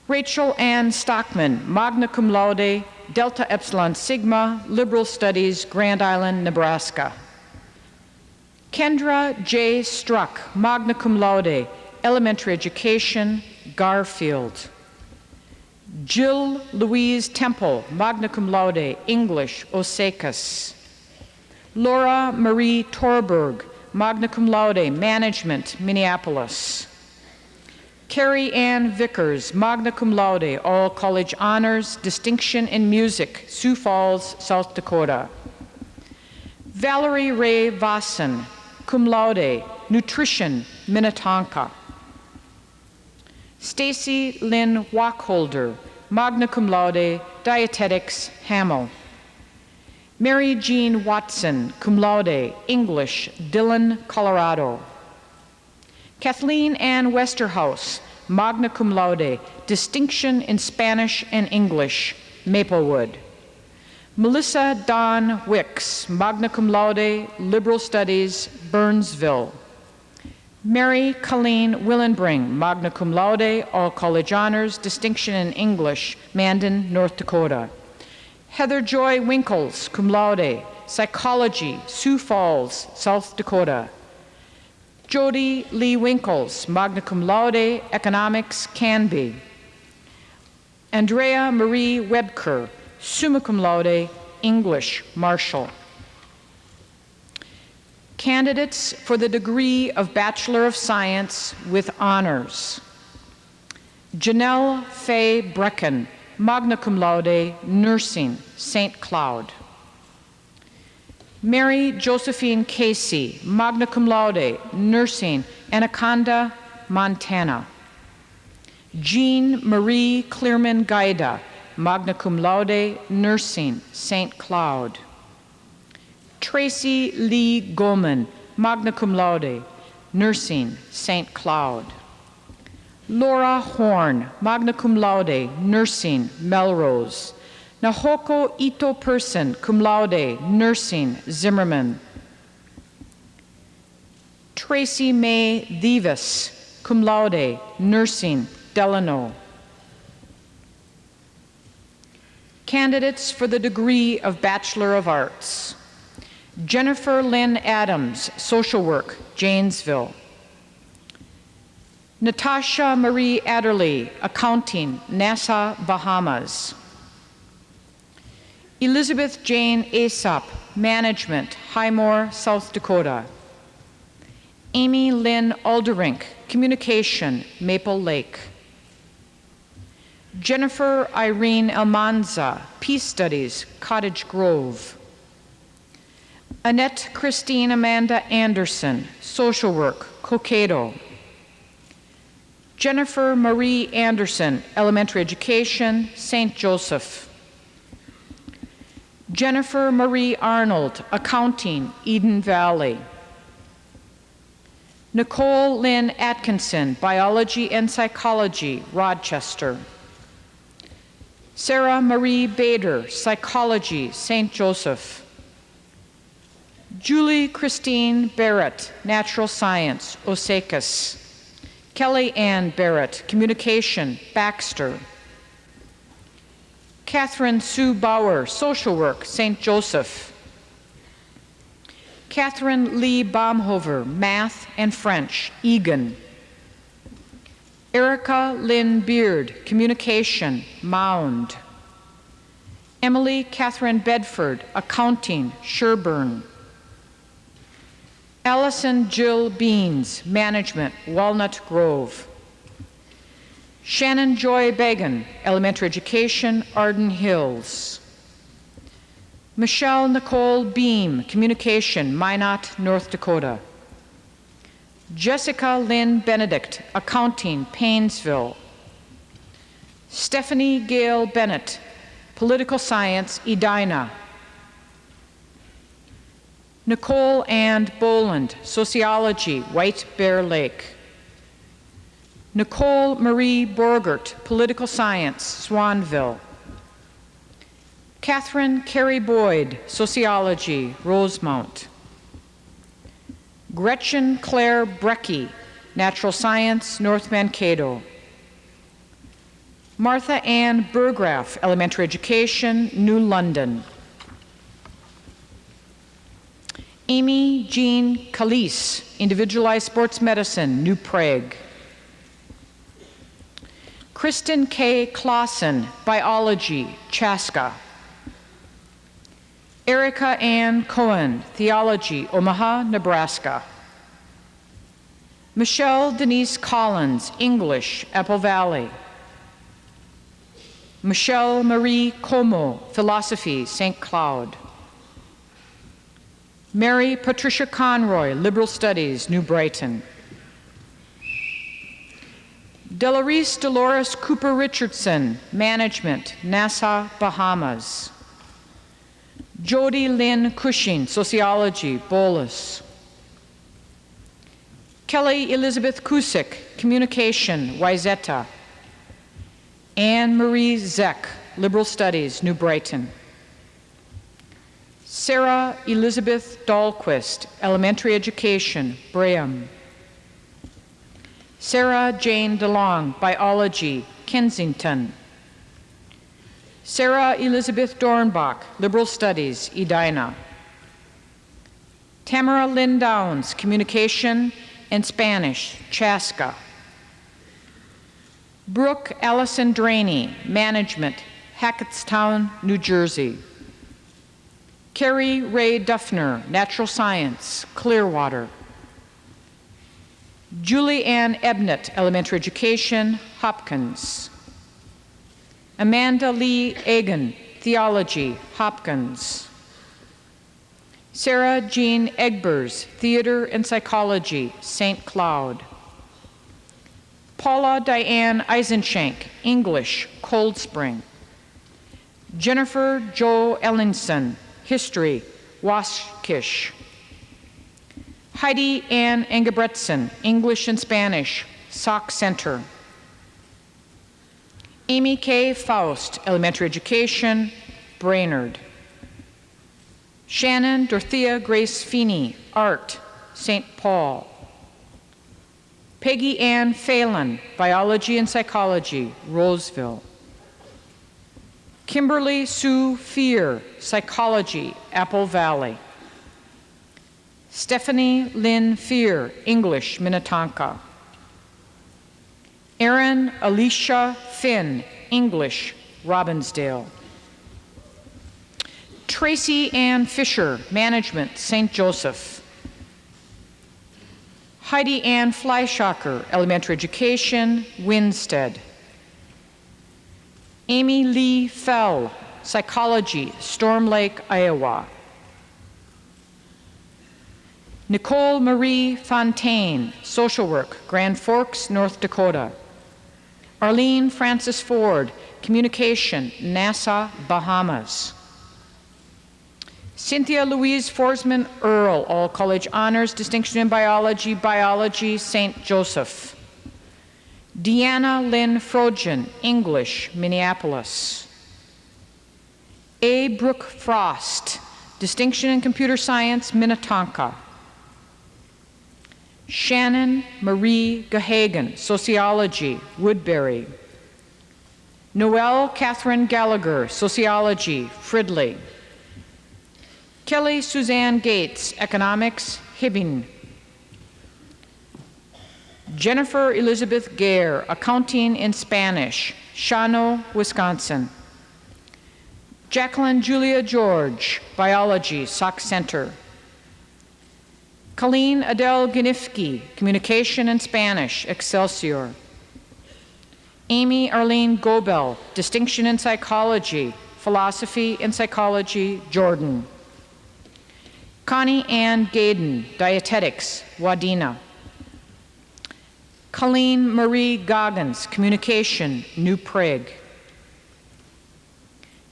[SPEAKER 6] Rachel Ann Stockman, magna cum laude, Delta Epsilon Sigma, liberal studies, Grand Island, Nebraska. Kendra J. Struck, magna cum laude, elementary education, Garfield. Jill Louise Temple, magna cum laude, English, Osakis. Laura Marie Torberg, magna cum laude, management, Minneapolis. Carrie Ann Vickers, magna cum laude, all college honors, distinction in music, Sioux Falls, South Dakota. Valerie Ray Vossen, cum laude, nutrition, Minnetonka. Stacy Lynn Wachholder, magna cum laude, dietetics, Hamel. Mary Jean Watson, cum laude, English, Dillon, Colorado. Kathleen Ann Westerhouse, magna cum laude, distinction in Spanish and English, Maplewood. Melissa Dawn Wicks, magna cum laude, liberal studies, Burnsville. Mary Colleen Willenbring, magna cum laude, all college honors, distinction in English, Mandan, North Dakota. Heather Joy Winkles, cum laude, psychology, Sioux Falls, South Dakota. Jody Lee Winkles, magna cum laude, economics, Canby. Andrea Marie Webker, summa cum laude, English, Marshall. Candidates for the degree of Bachelor of Science with honors. Janelle Faye Brecken, magna cum laude, nursing, St. Cloud. Mary Josephine Casey, magna cum laude, nursing, Anaconda, Montana. Jean Marie Clearman Gaida, magna cum laude, nursing, St. Cloud. Tracy Lee Goldman, magna cum laude, nursing, St. Cloud. Laura Horn, magna cum laude, nursing, Melrose. Nahoko Ito Person, cum laude, nursing, Zimmerman. Tracy May Davis, cum laude, nursing, Delano. Candidates for the degree of Bachelor of Arts. Jennifer Lynn Adams, social work, Janesville. Natasha Marie Adderley, accounting, Nassau, Bahamas. Elizabeth Jane Aesop, management, Highmore, South Dakota. Amy Lynn Alderink, communication, Maple Lake. Jennifer Irene Almanza, peace studies, Cottage Grove. Annette Christine Amanda Anderson, social work, Cokato. Jennifer Marie Anderson, elementary education, St. Joseph. Jennifer Marie Arnold, accounting, Eden Valley. Nicole Lynn Atkinson, biology and psychology, Rochester. Sarah Marie Bader, psychology, St. Joseph. Julie Christine Barrett, natural science, Osakis. Kelly Ann Barrett, communication, Baxter. Catherine Sue Bauer, social work, St. Joseph. Catherine Lee Baumhover, math and French, Egan. Erica Lynn Beard, communication, Mound. Emily Catherine Bedford, accounting, Sherburne. Allison Jill Beans, management, Walnut Grove. Shannon Joy Began, elementary education, Arden Hills. Michelle Nicole Beam, communication, Minot, North Dakota. Jessica Lynn Benedict, accounting, Paynesville. Stephanie Gail Bennett, political science, Edina. Nicole Ann Boland, sociology, White Bear Lake. Nicole Marie Borgert, political science, Swanville. Catherine Carey Boyd, sociology, Rosemount. Gretchen Claire Brecky, natural science, North Mankato. Martha Ann Burgraff, elementary education, New London. Amy Jean Calise, individualized sports medicine, New Prague. Kristen K. Clausen, biology, Chaska. Erica Ann Cohen, theology, Omaha, Nebraska. Michelle Denise Collins, English, Apple Valley. Michelle Marie Como, philosophy, St. Cloud. Mary Patricia Conroy, liberal studies, New Brighton. Delarice Dolores Cooper Richardson, management, Nassau, Bahamas. Jody Lynn Cushing, sociology, Bolus. Kelly Elizabeth Kusick, communication, Wayzata. Anne Marie Zeck, liberal studies, New Brighton. Sarah Elizabeth Dahlquist, elementary education, Braham. Sarah Jane DeLong, Biology, Kensington. Sarah Elizabeth Dornbach, Liberal Studies, Edina. Tamara Lynn Downs, Communication and Spanish, Chaska. Brooke Allison Draney, Management, Hackettstown, New Jersey. Carrie Ray Duffner, Natural Science, Clearwater. Julie Ann Ebnett, Elementary Education, Hopkins. Amanda Lee Egan, Theology, Hopkins. Sarah Jean Egbers, Theater and Psychology, St. Cloud. Paula Diane Eisenshank, English, Cold Spring. Jennifer Jo Ellingson, History, Waskish. Heidi Ann Engebretson, English and Spanish, Sauk Center. Amy K. Faust, Elementary Education, Brainerd. Shannon Dorothea Grace Feeney, Art, St. Paul. Peggy Ann Phelan, Biology and Psychology, Roseville. Kimberly Sue Fear, Psychology, Apple Valley. Stephanie Lynn Fear, English, Minnetonka. Erin Alicia Finn, English, Robbinsdale. Tracy Ann Fisher, Management, St. Joseph. Heidi Ann Fleischacker, Elementary Education, Winstead. Amy Lee Fell, Psychology, Storm Lake, Iowa. Nicole Marie Fontaine, Social Work, Grand Forks, North Dakota. Arlene Francis Ford, Communication, Nassau, Bahamas. Cynthia Louise Forsman Earl, All College Honors, Distinction in Biology, Biology, St. Joseph. Deanna Lynn Frogen, English, Minneapolis. A. Brooke Frost, Distinction in Computer Science, Minnetonka. Shannon Marie Gahagan, Sociology, Woodbury. Noelle Catherine Gallagher, Sociology, Fridley. Kelly Suzanne Gates, Economics, Hibbing. Jennifer Elizabeth Gare, Accounting in Spanish, Shawano, Wisconsin. Jacqueline Julia George, Biology, Sauk Center. Colleen Adele Ganifsky, Communication in Spanish, Excelsior. Amy Arlene Gobel, Distinction in Psychology, Philosophy and Psychology, Jordan. Connie Ann Gaden, Dietetics, Wadena. Colleen Marie Goggins, Communication, New Prague.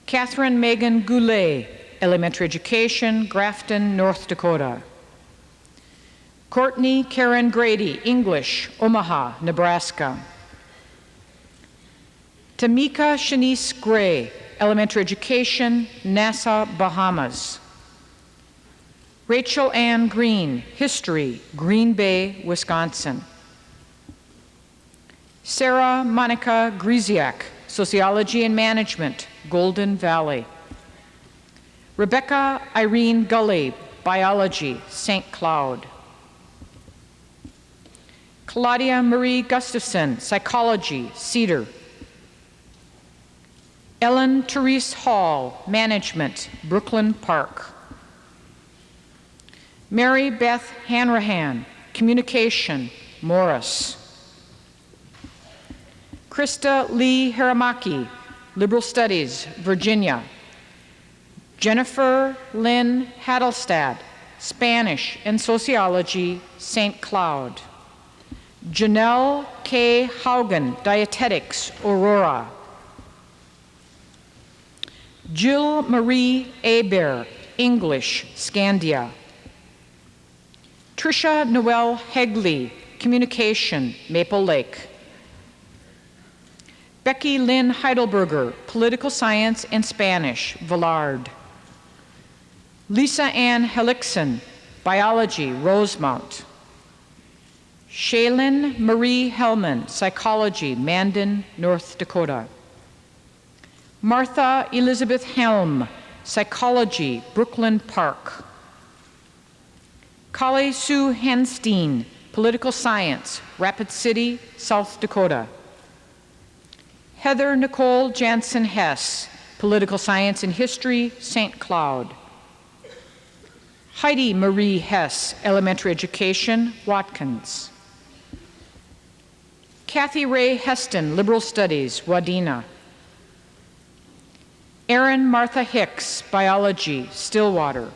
[SPEAKER 6] Catherine Megan Goulet, Elementary Education, Grafton, North Dakota. Courtney Karen Grady, English, Omaha, Nebraska. Tamika Shanice Gray, Elementary Education, Nassau, Bahamas. Rachel Ann Green, History, Green Bay, Wisconsin. Sarah Monica Griziak, Sociology and Management, Golden Valley. Rebecca Irene Gully, Biology, St. Cloud. Claudia Marie Gustafson, Psychology, Cedar. Ellen Therese Hall, Management, Brooklyn Park. Mary Beth Hanrahan, Communication, Morris. Krista Lee Haramaki, Liberal Studies, Virginia. Jennifer Lynn Hadelstad, Spanish and Sociology, St. Cloud. Janelle K. Haugen, Dietetics, Aurora. Jill Marie Hebert, English, Scandia. Tricia Noel Hegley, Communication, Maple Lake. Becky Lynn Heidelberger, Political Science and Spanish, Villard. Lisa Ann Hellickson, Biology, Rosemount. Shaylin Marie Hellman, Psychology, Mandan, North Dakota. Martha Elizabeth Helm, Psychology, Brooklyn Park. Kali Sue Henstein, Political Science, Rapid City, South Dakota. Heather Nicole Jansen Hess, Political Science and History, St. Cloud. Heidi Marie Hess, Elementary Education, Watkins. Kathy Ray Heston, Liberal Studies, Wadena. Erin Martha Hicks, Biology, Stillwater.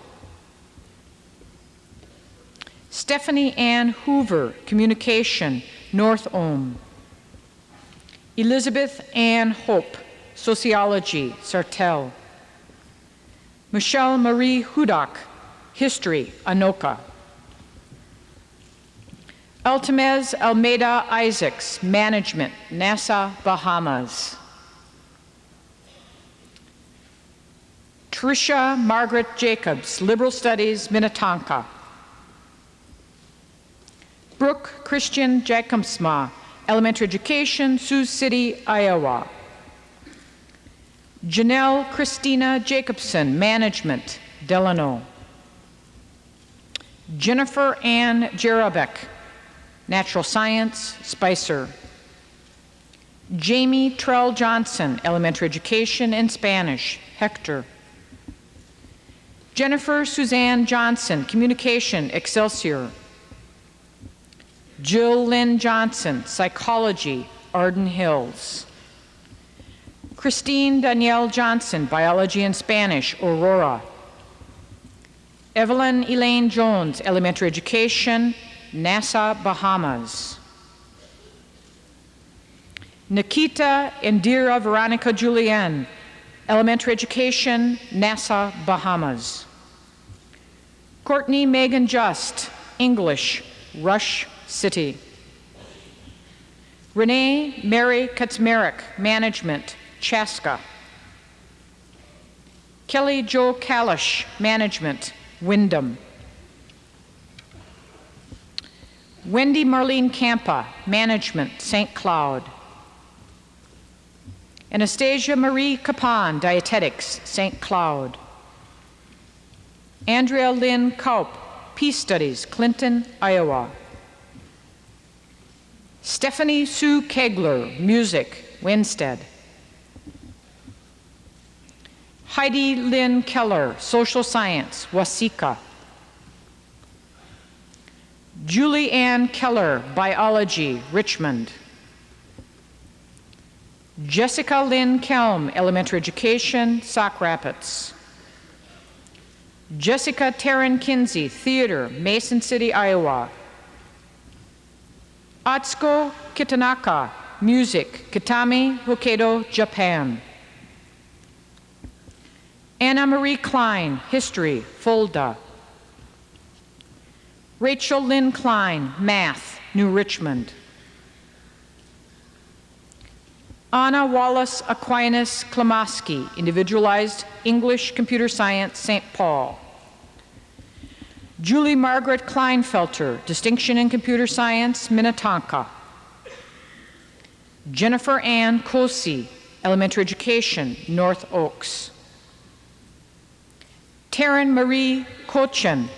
[SPEAKER 6] Stephanie Ann Hoover, Communication, North Ulm. Elizabeth Ann Hope, Sociology, Sartell. Michelle Marie Hudak, History, Anoka. Altamez Almeida Isaacs, Management, Nassau, Bahamas. Tricia Margaret Jacobs, Liberal Studies, Minnetonka. Brooke Christian Jacobsma, Elementary Education, Sioux City, Iowa. Janelle Christina Jacobson, Management, Delano. Jennifer Ann Jerabek, Natural Science, Spicer. Jamie Trell Johnson, Elementary Education and Spanish, Hector. Jennifer Suzanne Johnson, Communication, Excelsior. Jill Lynn Johnson, Psychology, Arden Hills. Christine Danielle Johnson, Biology and Spanish, Aurora. Evelyn Elaine Jones, Elementary Education, Nassau, Bahamas. Nikita Indira Veronica Julienne, Elementary Education, Nassau, Bahamas. Courtney Megan Just, English, Rush City. Renee Mary Kaczmarek, Management, Chaska. Kelly Jo Kalish, Management, Wyndham. Wendy Marlene Campa, Management, St. Cloud. Anastasia Marie Capon, Dietetics, St. Cloud. Andrea Lynn Kaup, Peace Studies, Clinton, Iowa. Stephanie Sue Kegler, Music, Winstead. Heidi Lynn Keller, Social Science, Waseca. Julie Ann Keller, Biology, Richmond. Jessica Lynn Kelm, Elementary Education, Sauk Rapids. Jessica Taryn Kinsey, Theater, Mason City, Iowa. Atsuko Kitanaka, Music, Kitami, Hokkaido, Japan. Anna Marie Klein, History, Fulda. Rachel Lynn Klein, Math, New Richmond. Anna Wallace Aquinas Klamoski, Individualized English Computer Science, St. Paul. Julie Margaret Kleinfelter, Distinction in Computer Science, Minnetonka. Jennifer Ann Kosi, Elementary Education, North Oaks. Taryn Marie Kochen,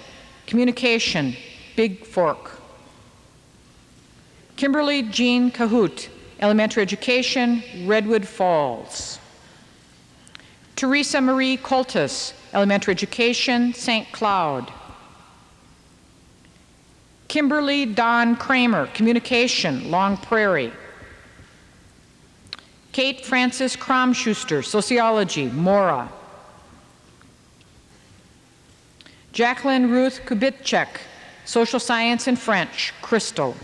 [SPEAKER 6] Communication, Big Fork. Kimberly Jean Cahoot, Elementary Education, Redwood Falls. Teresa Marie Coltis, Elementary Education, St. Cloud. Kimberly Don Kramer, Communication, Long Prairie. Kate Frances Kromschuster, Sociology, Mora. Jacqueline Ruth Kubitschek, Social Science and French, Crystal.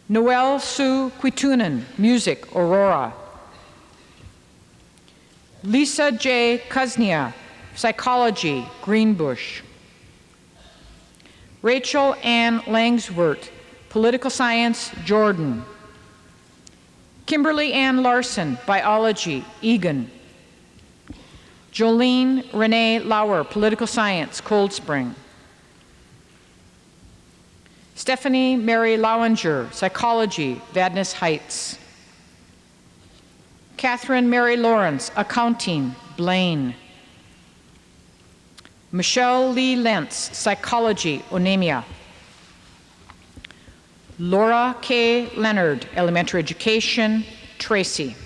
[SPEAKER 6] Noelle Sue Quitunen, Music, Aurora. Lisa J. Kuznia, Psychology, Greenbush. Rachel Ann Langswert, Political Science, Jordan. Kimberly Ann Larson, Biology, Egan. Jolene Renee Lauer, Political Science, Cold Spring. Stephanie Mary Lowinger, Psychology, Vadnais Heights. Catherine Mary Lawrence, Accounting, Blaine. Michelle Lee Lentz, Psychology, Onemia. Laura K. Leonard, Elementary Education, Tracy.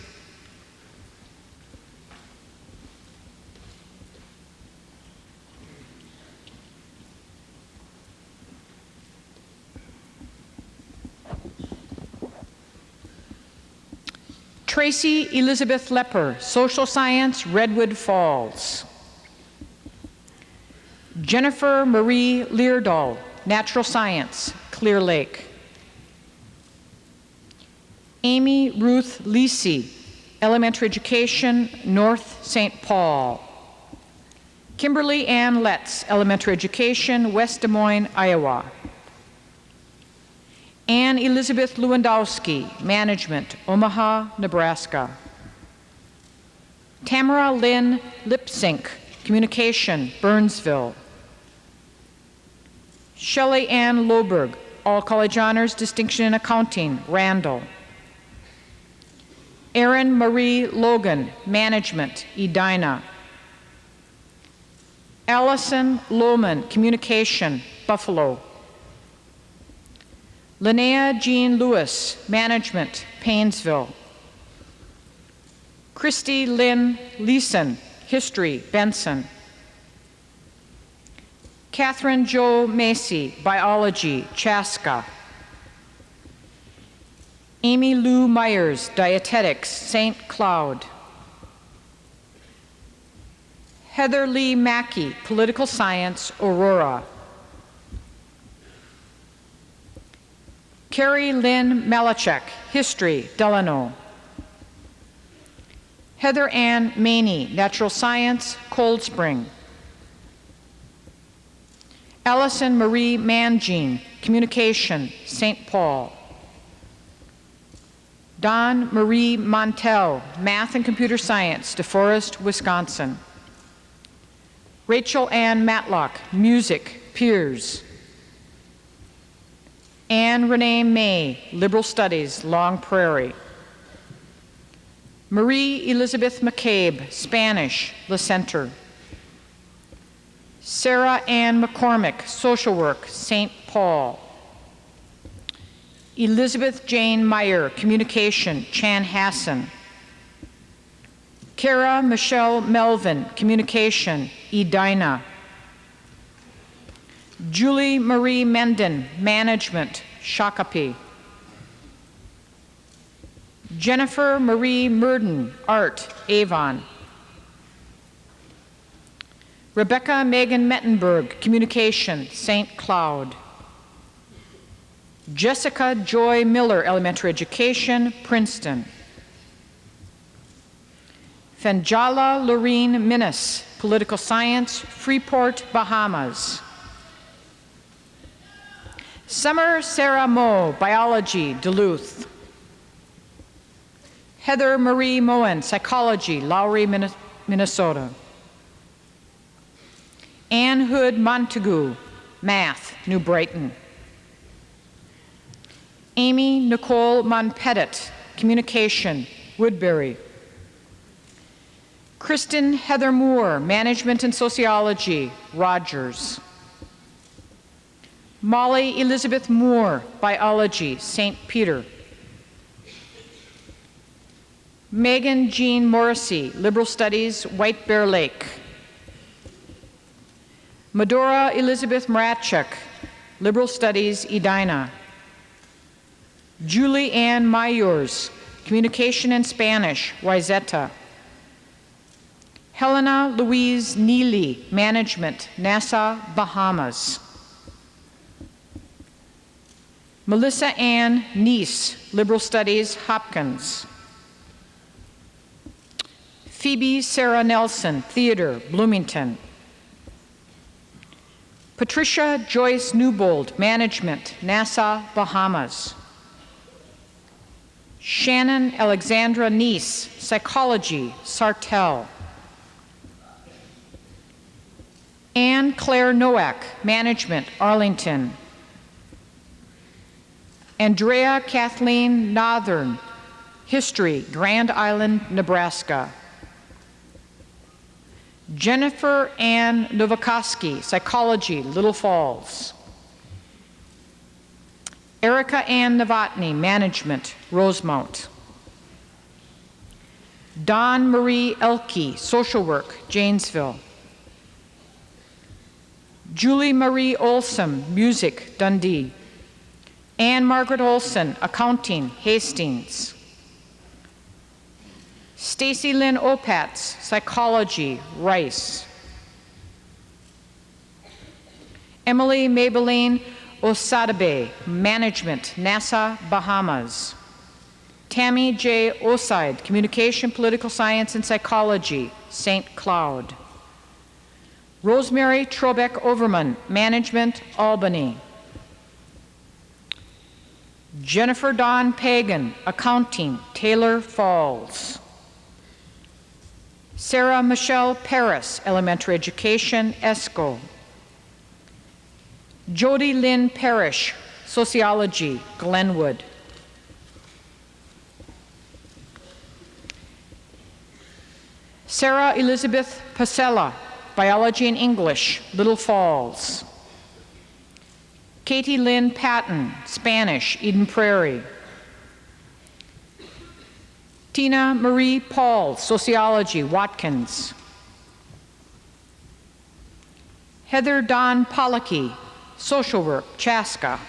[SPEAKER 6] Tracy Elizabeth Lepper, Social Science, Redwood Falls. Jennifer Marie Leardahl, Natural Science, Clear Lake. Amy Ruth Lisi, Elementary Education, North St. Paul. Kimberly Ann Letts, Elementary Education, West Des Moines, Iowa. Ann Elizabeth Lewandowski, Management, Omaha, Nebraska. Tamara Lynn Lipsink, Communication, Burnsville. Shelley Ann Loberg, All College Honors, Distinction in Accounting, Randall. Erin Marie Logan, Management, Edina. Allison Lohman, Communication, Buffalo. Linnea Jean Lewis, Management, Painesville. Christy Lynn Leeson, History, Benson. Catherine Jo Macy, Biology, Chaska. Amy Lou Myers, Dietetics, St. Cloud. Heather Lee Mackey, Political Science, Aurora. Carrie Lynn Malachek, History, Delano. Heather Ann Maney, Natural Science, Cold Spring. Allison Marie Mangine, Communication, St. Paul. Dawn Marie Montel, Math and Computer Science, DeForest, Wisconsin. Rachel Ann Matlock, Music, Piers. Anne Renee May, Liberal Studies, Long Prairie. Marie Elizabeth McCabe, Spanish, La Center. Sarah Ann McCormick, Social Work, St. Paul. Elizabeth Jane Meyer, Communication, Chanhassen. Kara Michelle Melvin, Communication, Edina. Julie Marie Menden, Management, Shakopee. Jennifer Marie Murden, Art, Avon. Rebecca Megan Mettenberg, Communication, St. Cloud. Jessica Joy Miller, Elementary Education, Princeton. Fanjala Lorene Minnis, Political Science, Freeport, Bahamas. Summer Sarah Moe, Biology, Duluth. Heather Marie Moen, Psychology, Lowry, Minnesota. Ann Hood Montague, Math, New Brighton. Amy Nicole Monpettit, Communication, Woodbury. Kristen Heather Moore, Management and Sociology, Rogers. Molly Elizabeth Moore, Biology, St. Peter. Megan Jean Morrissey, Liberal Studies, White Bear Lake. Medora Elizabeth Mratchuk, Liberal Studies, Edina. Julie Ann Mayors, Communication and Spanish, Wayzata. Helena Louise Neely, Management, Nassau, Bahamas. Melissa Ann Neese, Liberal Studies, Hopkins. Phoebe Sarah Nelson, Theater, Bloomington. Patricia Joyce Newbold, Management, Nassau, Bahamas. Shannon Alexandra Neese, Psychology, Sartell. Anne Claire Nowak, Management, Arlington. Andrea Kathleen Northern, History, Grand Island, Nebraska. Jennifer Ann Novakoski, Psychology, Little Falls. Erica Ann Novotny, Management, Rosemount. Dawn Marie Elke, Social Work, Janesville. Julie Marie Olson, Music, Dundee. Anne Margaret Olson, Accounting, Hastings. Stacy Lynn Opatz, Psychology, Rice. Emily Maybelline Osadabe, Management, Nassau, Bahamas. Tammy J. Oside, Communication, Political Science, and Psychology, St. Cloud. Rosemary Trobeck Overman, Management, Albany. Jennifer Dawn Pagan, Accounting, Taylor Falls. Sarah Michelle Paris, Elementary Education, ESCO. Jody Lynn Parrish, Sociology, Glenwood. Sarah Elizabeth Pasella, Biology and English, Little Falls. Katie Lynn Patton, Spanish, Eden Prairie. Tina Marie Paul, Sociology, Watkins. Heather Dawn Pollocky, Social Work, Chaska.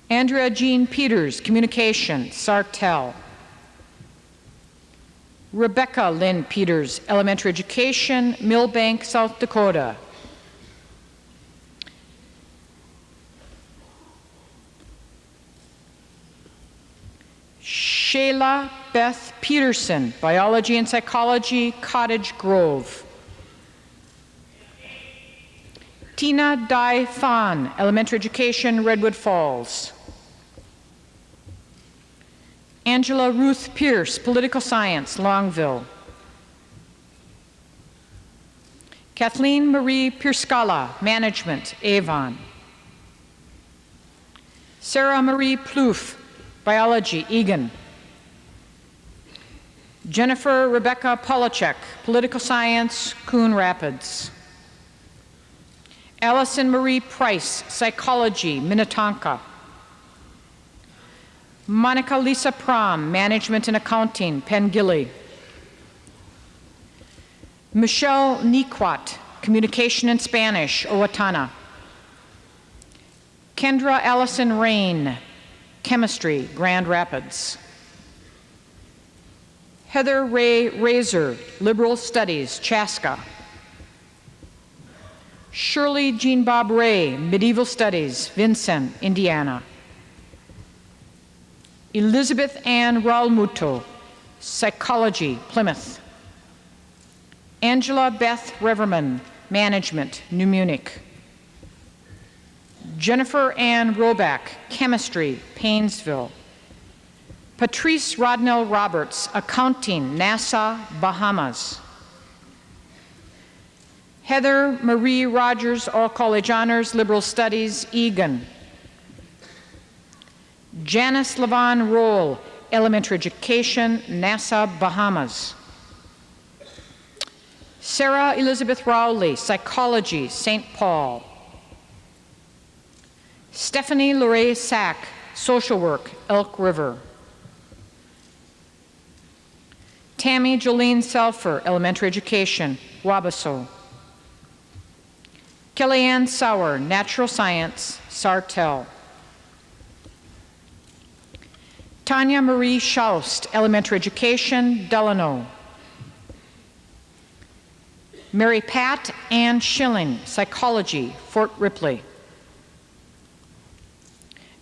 [SPEAKER 6] Andrea Jean Peters, Communication, Sartell. Rebecca Lynn Peters, Elementary Education, Millbank, South Dakota. Shayla Beth Peterson, Biology and Psychology, Cottage Grove. Tina Dai Fan, Elementary Education, Redwood Falls. Angela Ruth Pierce, Political Science, Longville. Kathleen Marie Pierscala, Management, Avon. Sarah Marie Plouffe, Biology, Egan. Jennifer Rebecca Polachek, Political Science, Coon Rapids. Allison Marie Price, Psychology, Minnetonka. Monica Lisa Prom, Management and Accounting, Pengilly. Michelle Niquat, Communication and Spanish, Owatonna. Kendra Allison Rain, Chemistry, Grand Rapids. Heather Ray Razor, Liberal Studies, Chaska. Shirley Jean Bob Ray, Medieval Studies, Vincennes, Indiana. Elizabeth Ann Ralmuto, Psychology, Plymouth. Angela Beth Reverman, Management, New Munich. Jennifer Ann Roback, Chemistry, Paynesville. Patrice Rodnell Roberts, Accounting, Nassau, Bahamas. Heather Marie Rogers, All College Honors, Liberal Studies, Egan. Janice Levon Roll, Elementary Education, Nassau, Bahamas. Sarah Elizabeth Rowley, Psychology, St. Paul. Stephanie Lorraine Sack, Social Work, Elk River. Tammy Jolene Selfer, Elementary Education, Wabasso. Kellyanne Sauer, Natural Science, Sartell. Tanya Marie Schaust, Elementary Education, Delano. Mary Pat Ann Schilling, Psychology, Fort Ripley.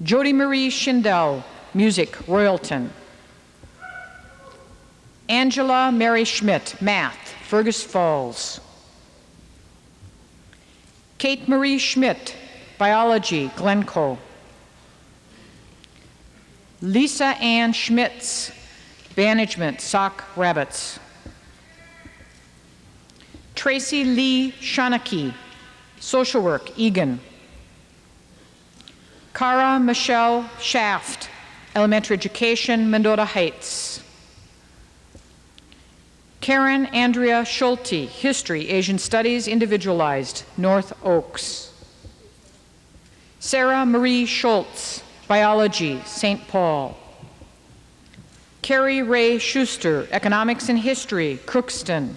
[SPEAKER 6] Jody Marie Schindel, Music, Royalton. Angela Mary Schmidt, Math, Fergus Falls. Kate Marie Schmidt, Biology, Glencoe. Lisa Ann Schmitz, Management, Sauk Rabbits. Tracy Lee Shanaki, Social Work, Egan. Cara Michelle Shaft, elementary education, Mendota Heights. Karen Andrea Schulte, history, Asian studies, individualized, North Oaks. Sarah Marie Schultz, biology, St. Paul. Carrie Ray Schuster, economics and history, Crookston.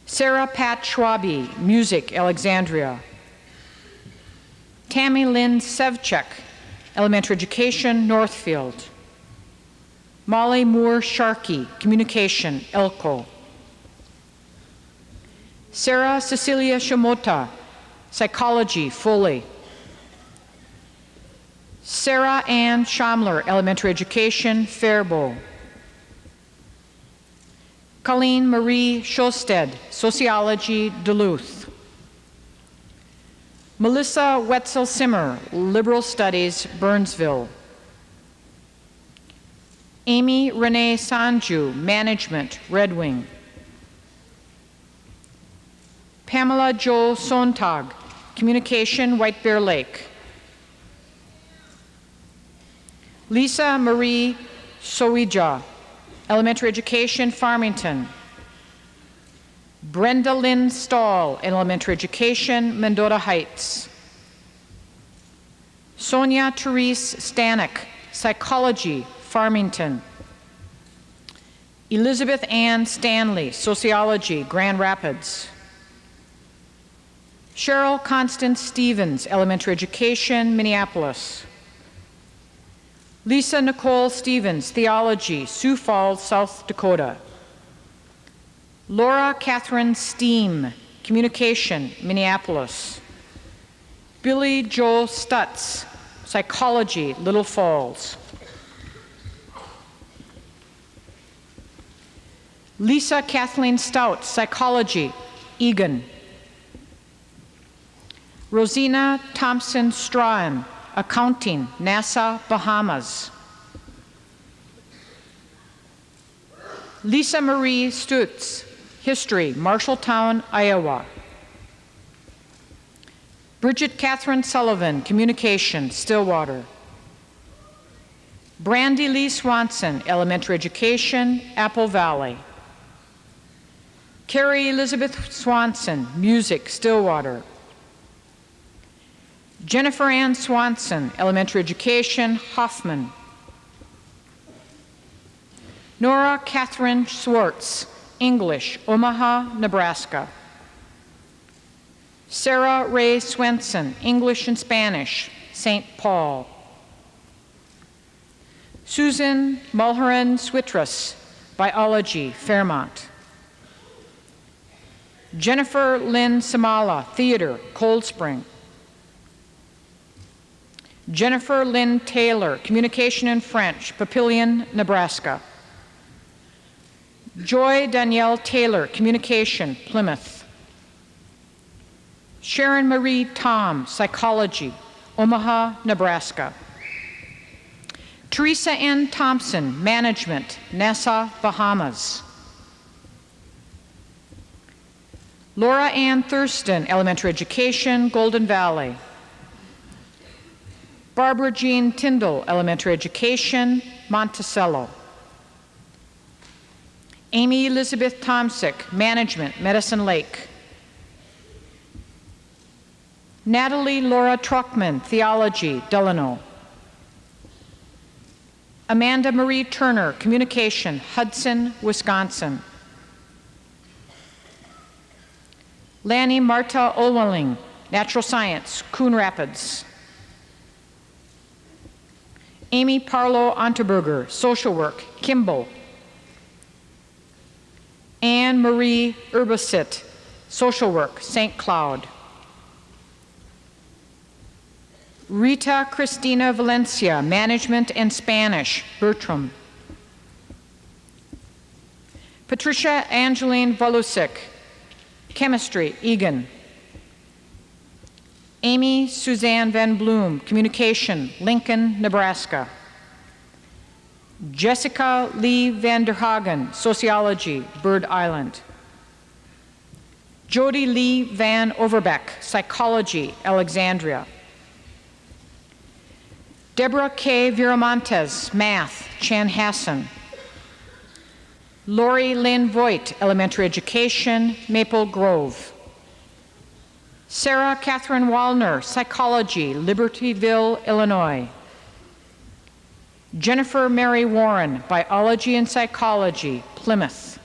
[SPEAKER 6] Sarah Pat Schwabe, music, Alexandria. Tammy Lynn Sevchek, elementary education, Northfield. Molly Moore Sharkey, communication, Elko. Sarah Cecilia Shimota, psychology, Foley. Sarah Ann Schamler, elementary education, Faribault. Colleen Marie Shosted, sociology, Duluth. Melissa Wetzel Simmer, liberal studies, Burnsville. Amy Renee Sanju, management, Red Wing. Pamela Jo Sontag, communication, White Bear Lake. Lisa Marie Soija, elementary education, Farmington. Brenda Lynn Stahl, elementary education, Mendota Heights. Sonia Therese Stanek, psychology, Farmington. Elizabeth Ann Stanley, sociology, Grand Rapids. Cheryl Constance Stevens, elementary education, Minneapolis. Lisa Nicole Stevens, theology, Sioux Falls, South Dakota. Laura Catherine Steam, communication, Minneapolis. Billy Joel Stutz, psychology, Little Falls. Lisa Kathleen Stout, psychology, Egan. Rosina Thompson Strahan, accounting, Nassau, Bahamas. Lisa Marie Stutz, history, Marshalltown, Iowa. Bridget Catherine Sullivan, communication, Stillwater. Brandy Lee Swanson, elementary education, Apple Valley. Carrie Elizabeth Swanson, music, Stillwater. Jennifer Ann Swanson, elementary education, Hoffman. Nora Catherine Swartz, English, Omaha, Nebraska. Sarah Ray Swenson, English and Spanish, St. Paul. Susan Mulherin Switras, biology, Fairmont. Jennifer Lynn Samala, theater, Cold Spring. Jennifer Lynn Taylor, communication and French, Papillion, Nebraska. Joy Danielle Taylor, communication, Plymouth. Sharon Marie Tom, psychology, Omaha, Nebraska. Teresa N. Thompson, management, Nassau, Bahamas. Laura Ann Thurston, elementary education, Golden Valley. Barbara Jean Tyndall, elementary education, Monticello. Amy Elizabeth Tomsick, management, Medicine Lake. Natalie Laura Truckman, theology, Delano. Amanda Marie Turner, communication, Hudson, Wisconsin. Lanny Marta Olweling, natural science, Coon Rapids. Amy Parlow Unterberger, social work, Kimball. Anne Marie Urbasit, social work, St. Cloud. Rita Cristina Valencia, management and Spanish, Bertram. Patricia Angeline Volusik, chemistry, Egan. Amy Suzanne Van Bloom, communication, Lincoln, Nebraska. Jessica Lee Vanderhagen, sociology, Bird Island. Jody Lee Van Overbeck, psychology, Alexandria. Deborah K. Viramontes, Math, Chanhassen. Lori Lynn Voigt, Elementary Education, Maple Grove. Sarah Catherine Wallner, Psychology, Libertyville, Illinois. Jennifer Mary Warren, Biology and Psychology, Plymouth.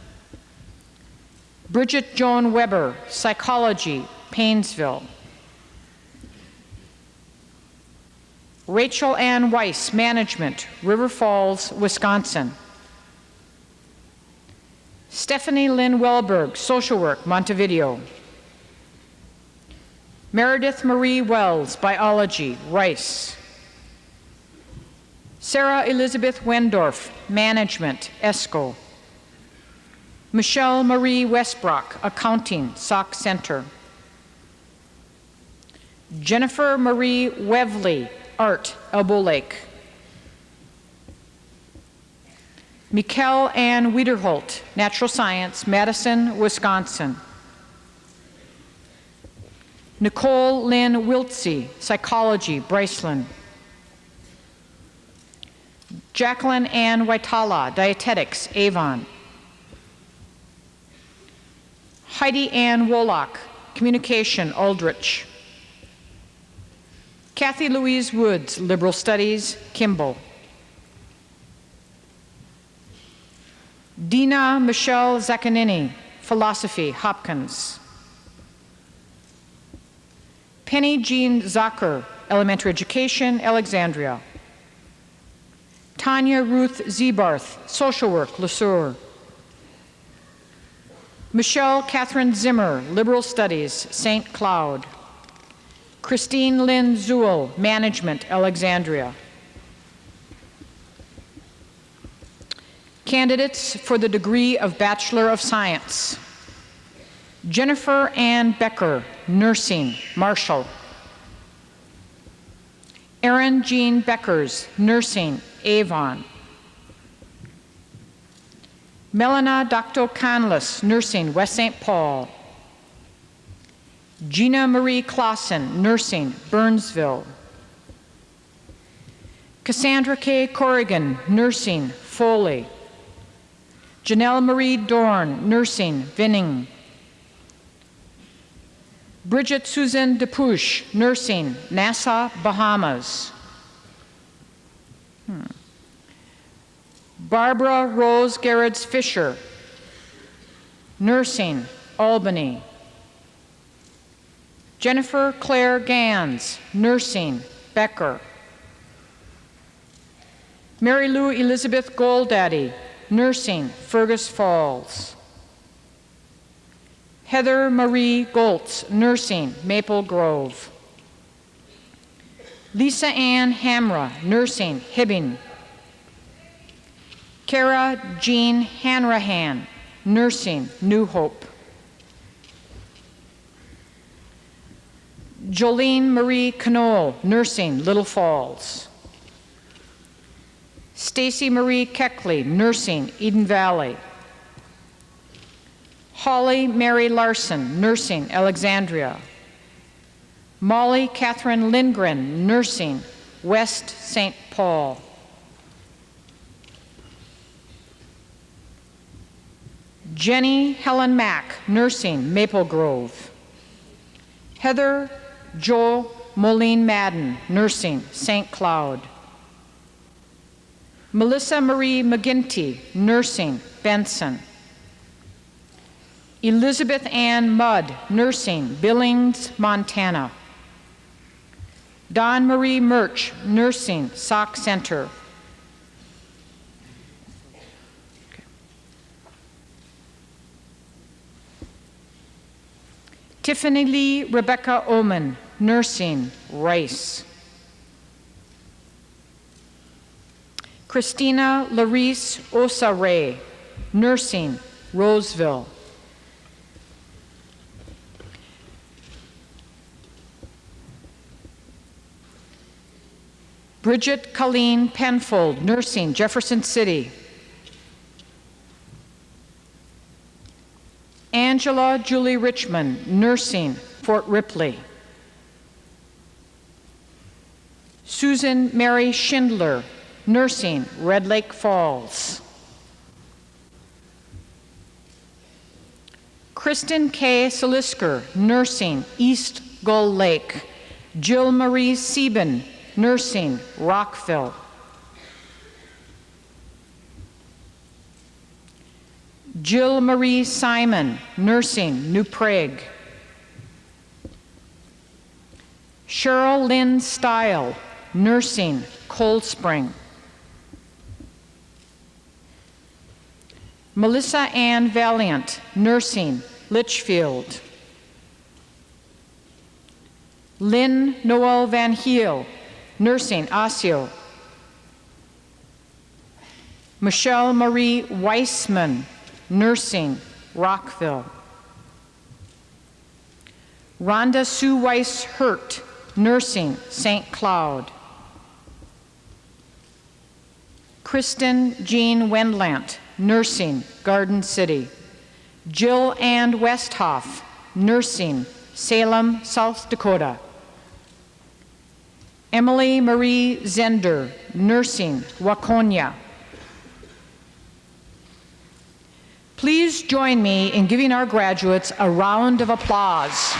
[SPEAKER 6] Bridget Joan Weber, Psychology, Painesville. Rachel Ann Weiss, Management, River Falls, Wisconsin. Stephanie Lynn Wellberg, Social Work, Montevideo. Meredith Marie Wells, Biology, Rice. Sarah Elizabeth Wendorf, Management, ESCO. Michelle Marie Westbrock, Accounting, Sauk Center. Jennifer Marie Wevley, Art, Elbow Lake. Mikkel Ann Wiederholt, Natural Science, Madison, Wisconsin. Nicole Lynn Wiltsey, Psychology, Bryceland. Jacqueline Ann Waitala, Dietetics, Avon. Heidi Ann Wolock, Communication, Aldrich. Kathy Louise Woods, Liberal Studies, Kimball. Dina Michelle Zaccanini, Philosophy, Hopkins. Penny Jean Zucker, Elementary Education, Alexandria. Tanya Ruth Zebarth, Social Work, Le Sueur. Michelle Catherine Zimmer, Liberal Studies, St. Cloud. Christine Lynn Zuhl, Management, Alexandria. Candidates for the degree of Bachelor of Science. Jennifer Ann Becker, Nursing, Marshall. Erin Jean Beckers, Nursing, Avon. Melina Dr. Conless, Nursing, West St. Paul. Gina Marie Clausen, Nursing, Burnsville. Cassandra K. Corrigan, Nursing, Foley. Janelle Marie Dorn, Nursing, Vinning. Bridget Susan DePouche, Nursing, Nassau, Bahamas. Barbara Rose Gerrits Fisher, Nursing, Albany. Jennifer Claire Gans, Nursing, Becker. Mary Lou Elizabeth Goldaddy, Nursing, Fergus Falls. Heather Marie Goltz, Nursing, Maple Grove. Lisa Ann Hamra, Nursing, Hibbing. Kara Jean Hanrahan, Nursing, New Hope. Jolene Marie Knoll, Nursing, Little Falls. Stacy Marie Keckley, Nursing, Eden Valley. Holly Mary Larson, Nursing, Alexandria. Molly Catherine Lindgren, Nursing, West St. Paul. Jenny Helen Mack, Nursing, Maple Grove. Heather Jo Moline Madden, Nursing, St. Cloud. Melissa Marie McGinty, Nursing, Benson. Elizabeth Ann Mudd, Nursing, Billings, Montana. Dawn Marie Murch, Nursing, Sauk Center. Tiffany Lee Rebecca Oman, Nursing, Rice. Christina Larice Osa-Ray, Nursing, Roseville. Bridget Colleen Penfold, Nursing, Jefferson City. Angela Julie Richmond, Nursing, Fort Ripley. Susan Mary Schindler, nursing, Red Lake Falls. Kristen K. Salisker, nursing, East Gull Lake. Jill Marie Sieben, nursing, Rockville. Jill Marie Simon, nursing, New Prague. Cheryl Lynn Stile, nursing, Cold Spring. Melissa Ann Valiant, nursing, Litchfield. Lynn Noel Van Heel, nursing, Osseo. Michelle Marie Weissman, nursing, Rockville. Rhonda Sue Weiss Hurt, nursing, St. Cloud. Kristen Jean Wendlandt, nursing, Garden City. Jill Ann Westhoff, nursing, Salem, South Dakota. Emily Marie Zender, nursing, Waconia. Please join me in giving our graduates a round of applause.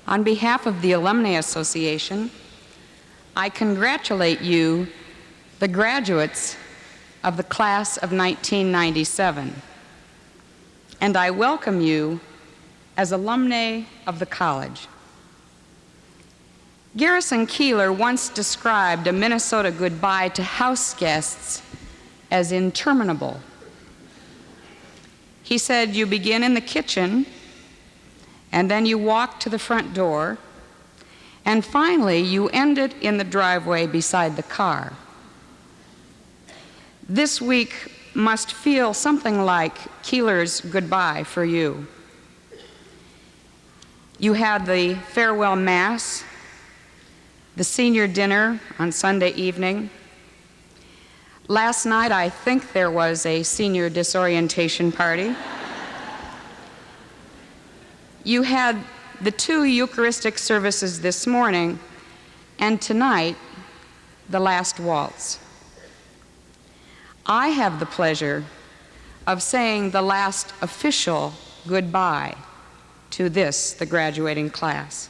[SPEAKER 7] On behalf of the Alumni Association, I congratulate you, the graduates of the class of 1997, and I welcome you as alumni of the college. Garrison Keillor once described a Minnesota goodbye to house guests as interminable. He said, you begin in the kitchen, and then you walk to the front door, and finally you end it in the driveway beside the car. This week must feel something like Keillor's goodbye for you. You had the farewell mass, the senior dinner on Sunday evening. Last night, I think there was a senior disorientation party. You had the 2 Eucharistic services this morning, and tonight, the last waltz. I have the pleasure of saying the last official goodbye to this, the graduating class.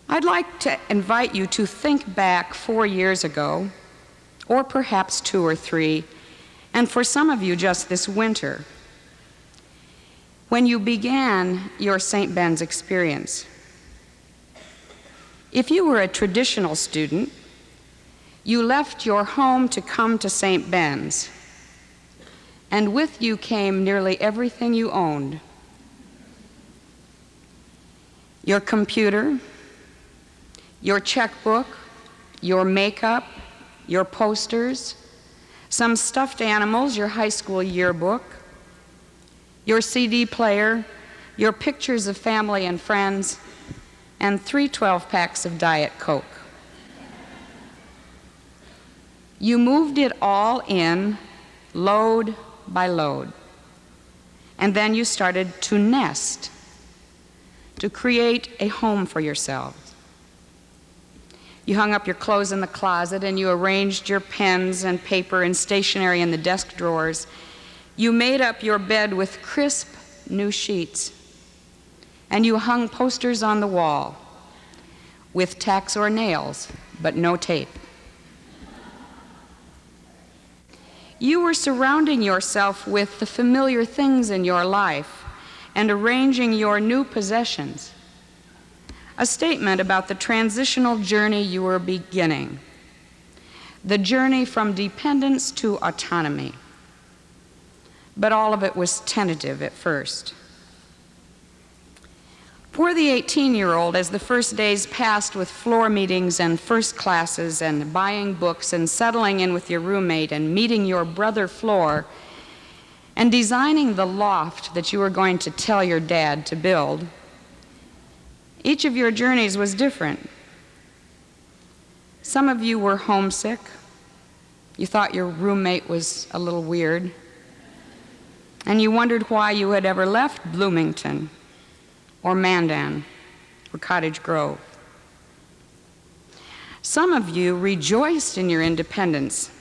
[SPEAKER 7] I'd like to invite you to think back 4 years ago, or perhaps 2 or 3, and for some of you just this winter, when you began your St. Ben's experience. If you were a traditional student, you left your home to come to St. Ben's, and with you came nearly everything you owned. Your computer, your checkbook, your makeup, your posters, some stuffed animals, your high school yearbook, your CD player, your pictures of family and friends, and 3 12-packs of Diet Coke. You moved it all in, load by load. And then you started to nest, to create a home for yourselves. You hung up your clothes in the closet, and you arranged your pens and paper and stationery in the desk drawers. You made up your bed with crisp new sheets, and you hung posters on the wall with tacks or nails, but no tape. You were surrounding yourself with the familiar things in your life and arranging your new possessions, a statement about the transitional journey you were beginning, the journey from dependence to autonomy. but all of it was tentative at first. For the 18-year-old, as the first days passed with floor meetings and first classes and buying books and settling in with your roommate and meeting your brother Floor and designing the loft that you were going to tell your dad to build, each of your journeys was different. Some of you were homesick. You thought your roommate was a little weird. And you wondered why you had ever left Bloomington or Mandan or Cottage Grove. Some of you rejoiced in your independence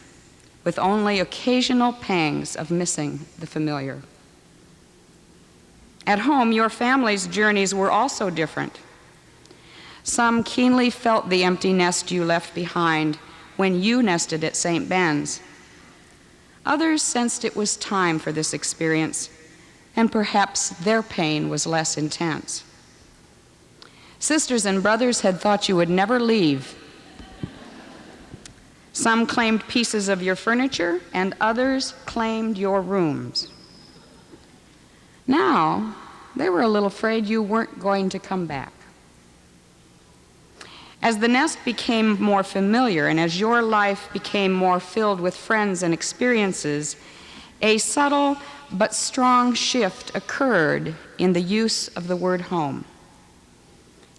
[SPEAKER 7] with only occasional pangs of missing the familiar. At home, your family's journeys were also different. Some keenly felt the empty nest you left behind when you nested at St. Ben's. Others sensed it was time for this experience, and perhaps their pain was less intense. Sisters and brothers had thought you would never leave. Some claimed pieces of your furniture, and others claimed your rooms. Now, they were a little afraid you weren't going to come back. As the nest became more familiar and as your life became more filled with friends and experiences, a subtle but strong shift occurred in the use of the word home.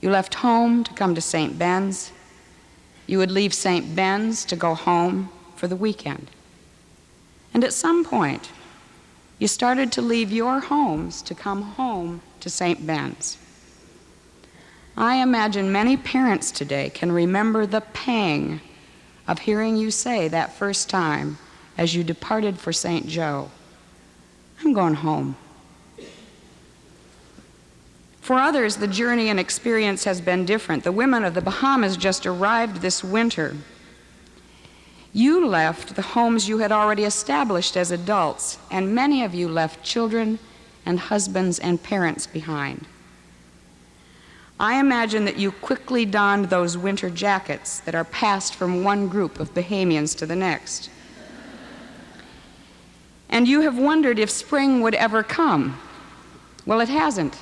[SPEAKER 7] You left home to come to St. Ben's. You would leave St. Ben's to go home for the weekend. And at some point, you started to leave your homes to come home to St. Ben's. I imagine many parents today can remember the pang of hearing you say that first time as you departed for St. Joe, "I'm going home." For others, the journey and experience has been different. The women of the Bahamas just arrived this winter. You left the homes you had already established as adults, and many of you left children and husbands and parents behind. I imagine that you quickly donned those winter jackets that are passed from one group of Bahamians to the next. And you have wondered if spring would ever come. Well, it hasn't.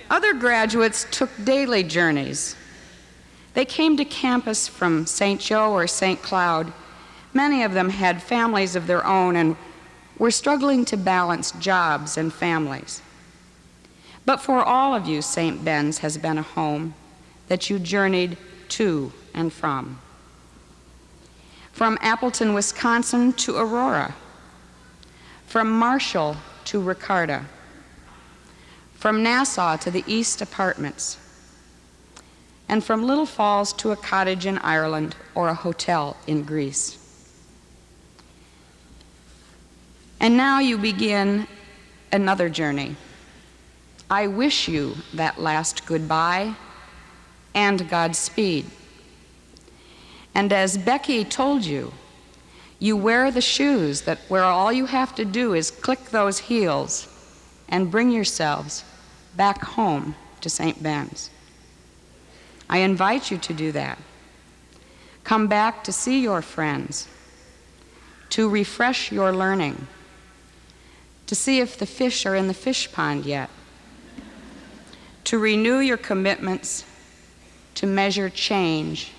[SPEAKER 7] Other graduates took daily journeys. They came to campus from St. Joe or St. Cloud. Many of them had families of their own and were struggling to balance jobs and families. But for all of you, St. Ben's has been a home that you journeyed to and from. From Appleton, Wisconsin to Aurora. From Marshall to Ricarda. From Nassau to the East Apartments. And from Little Falls to a cottage in Ireland or a hotel in Greece. And now you begin another journey. I wish you that last goodbye and Godspeed. And as Becky told you, you wear the shoes that where all you have to do is click those heels and bring yourselves back home to St. Ben's. I invite you to do that. Come back to see your friends, to refresh your learning, to see if the fish are in the fish pond yet, to renew your commitments, to measure change,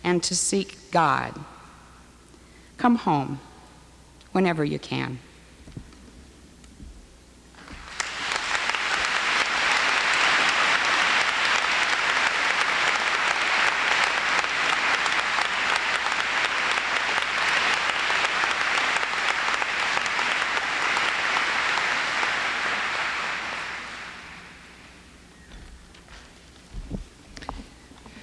[SPEAKER 7] and to seek God. Come home whenever you can.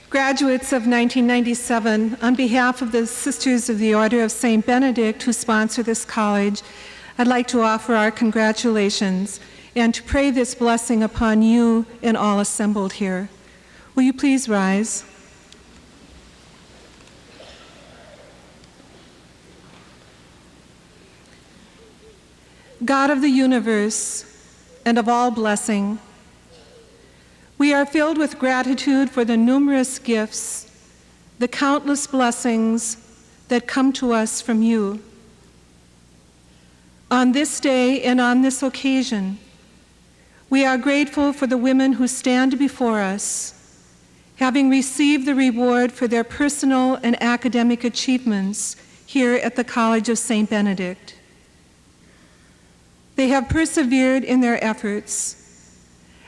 [SPEAKER 1] Graduates of 1997, on behalf of the Sisters of the Order of St. Benedict who sponsor this college, I'd like to offer our congratulations and to pray this blessing upon you and all assembled here. Will you please rise? God of the universe and of all blessing, we are filled with gratitude for the numerous gifts, the countless blessings,
[SPEAKER 8] that come to us from you. On this day and on this occasion, we are grateful for the women who stand before us, having received the reward for their personal and academic achievements here at the College of St. Benedict. They have persevered in their efforts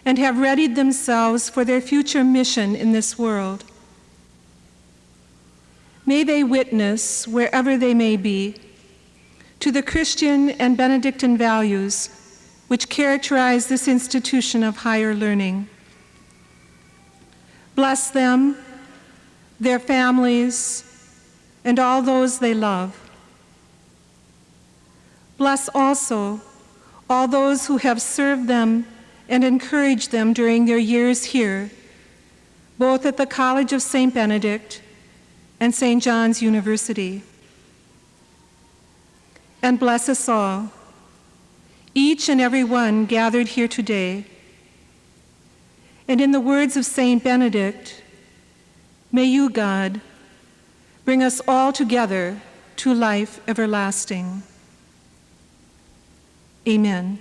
[SPEAKER 8] and have readied themselves for their future mission in this world. May they witness, wherever they may be, to the Christian and Benedictine values which characterize this institution of higher learning. Bless them, their families, and all those they love. Bless also all those who have served them and encouraged them during their years here, both at the College of St. Benedict and St. John's University. And bless us all, each and every one gathered here today. And in the words of St. Benedict, may you, God, bring us all together to life everlasting. Amen.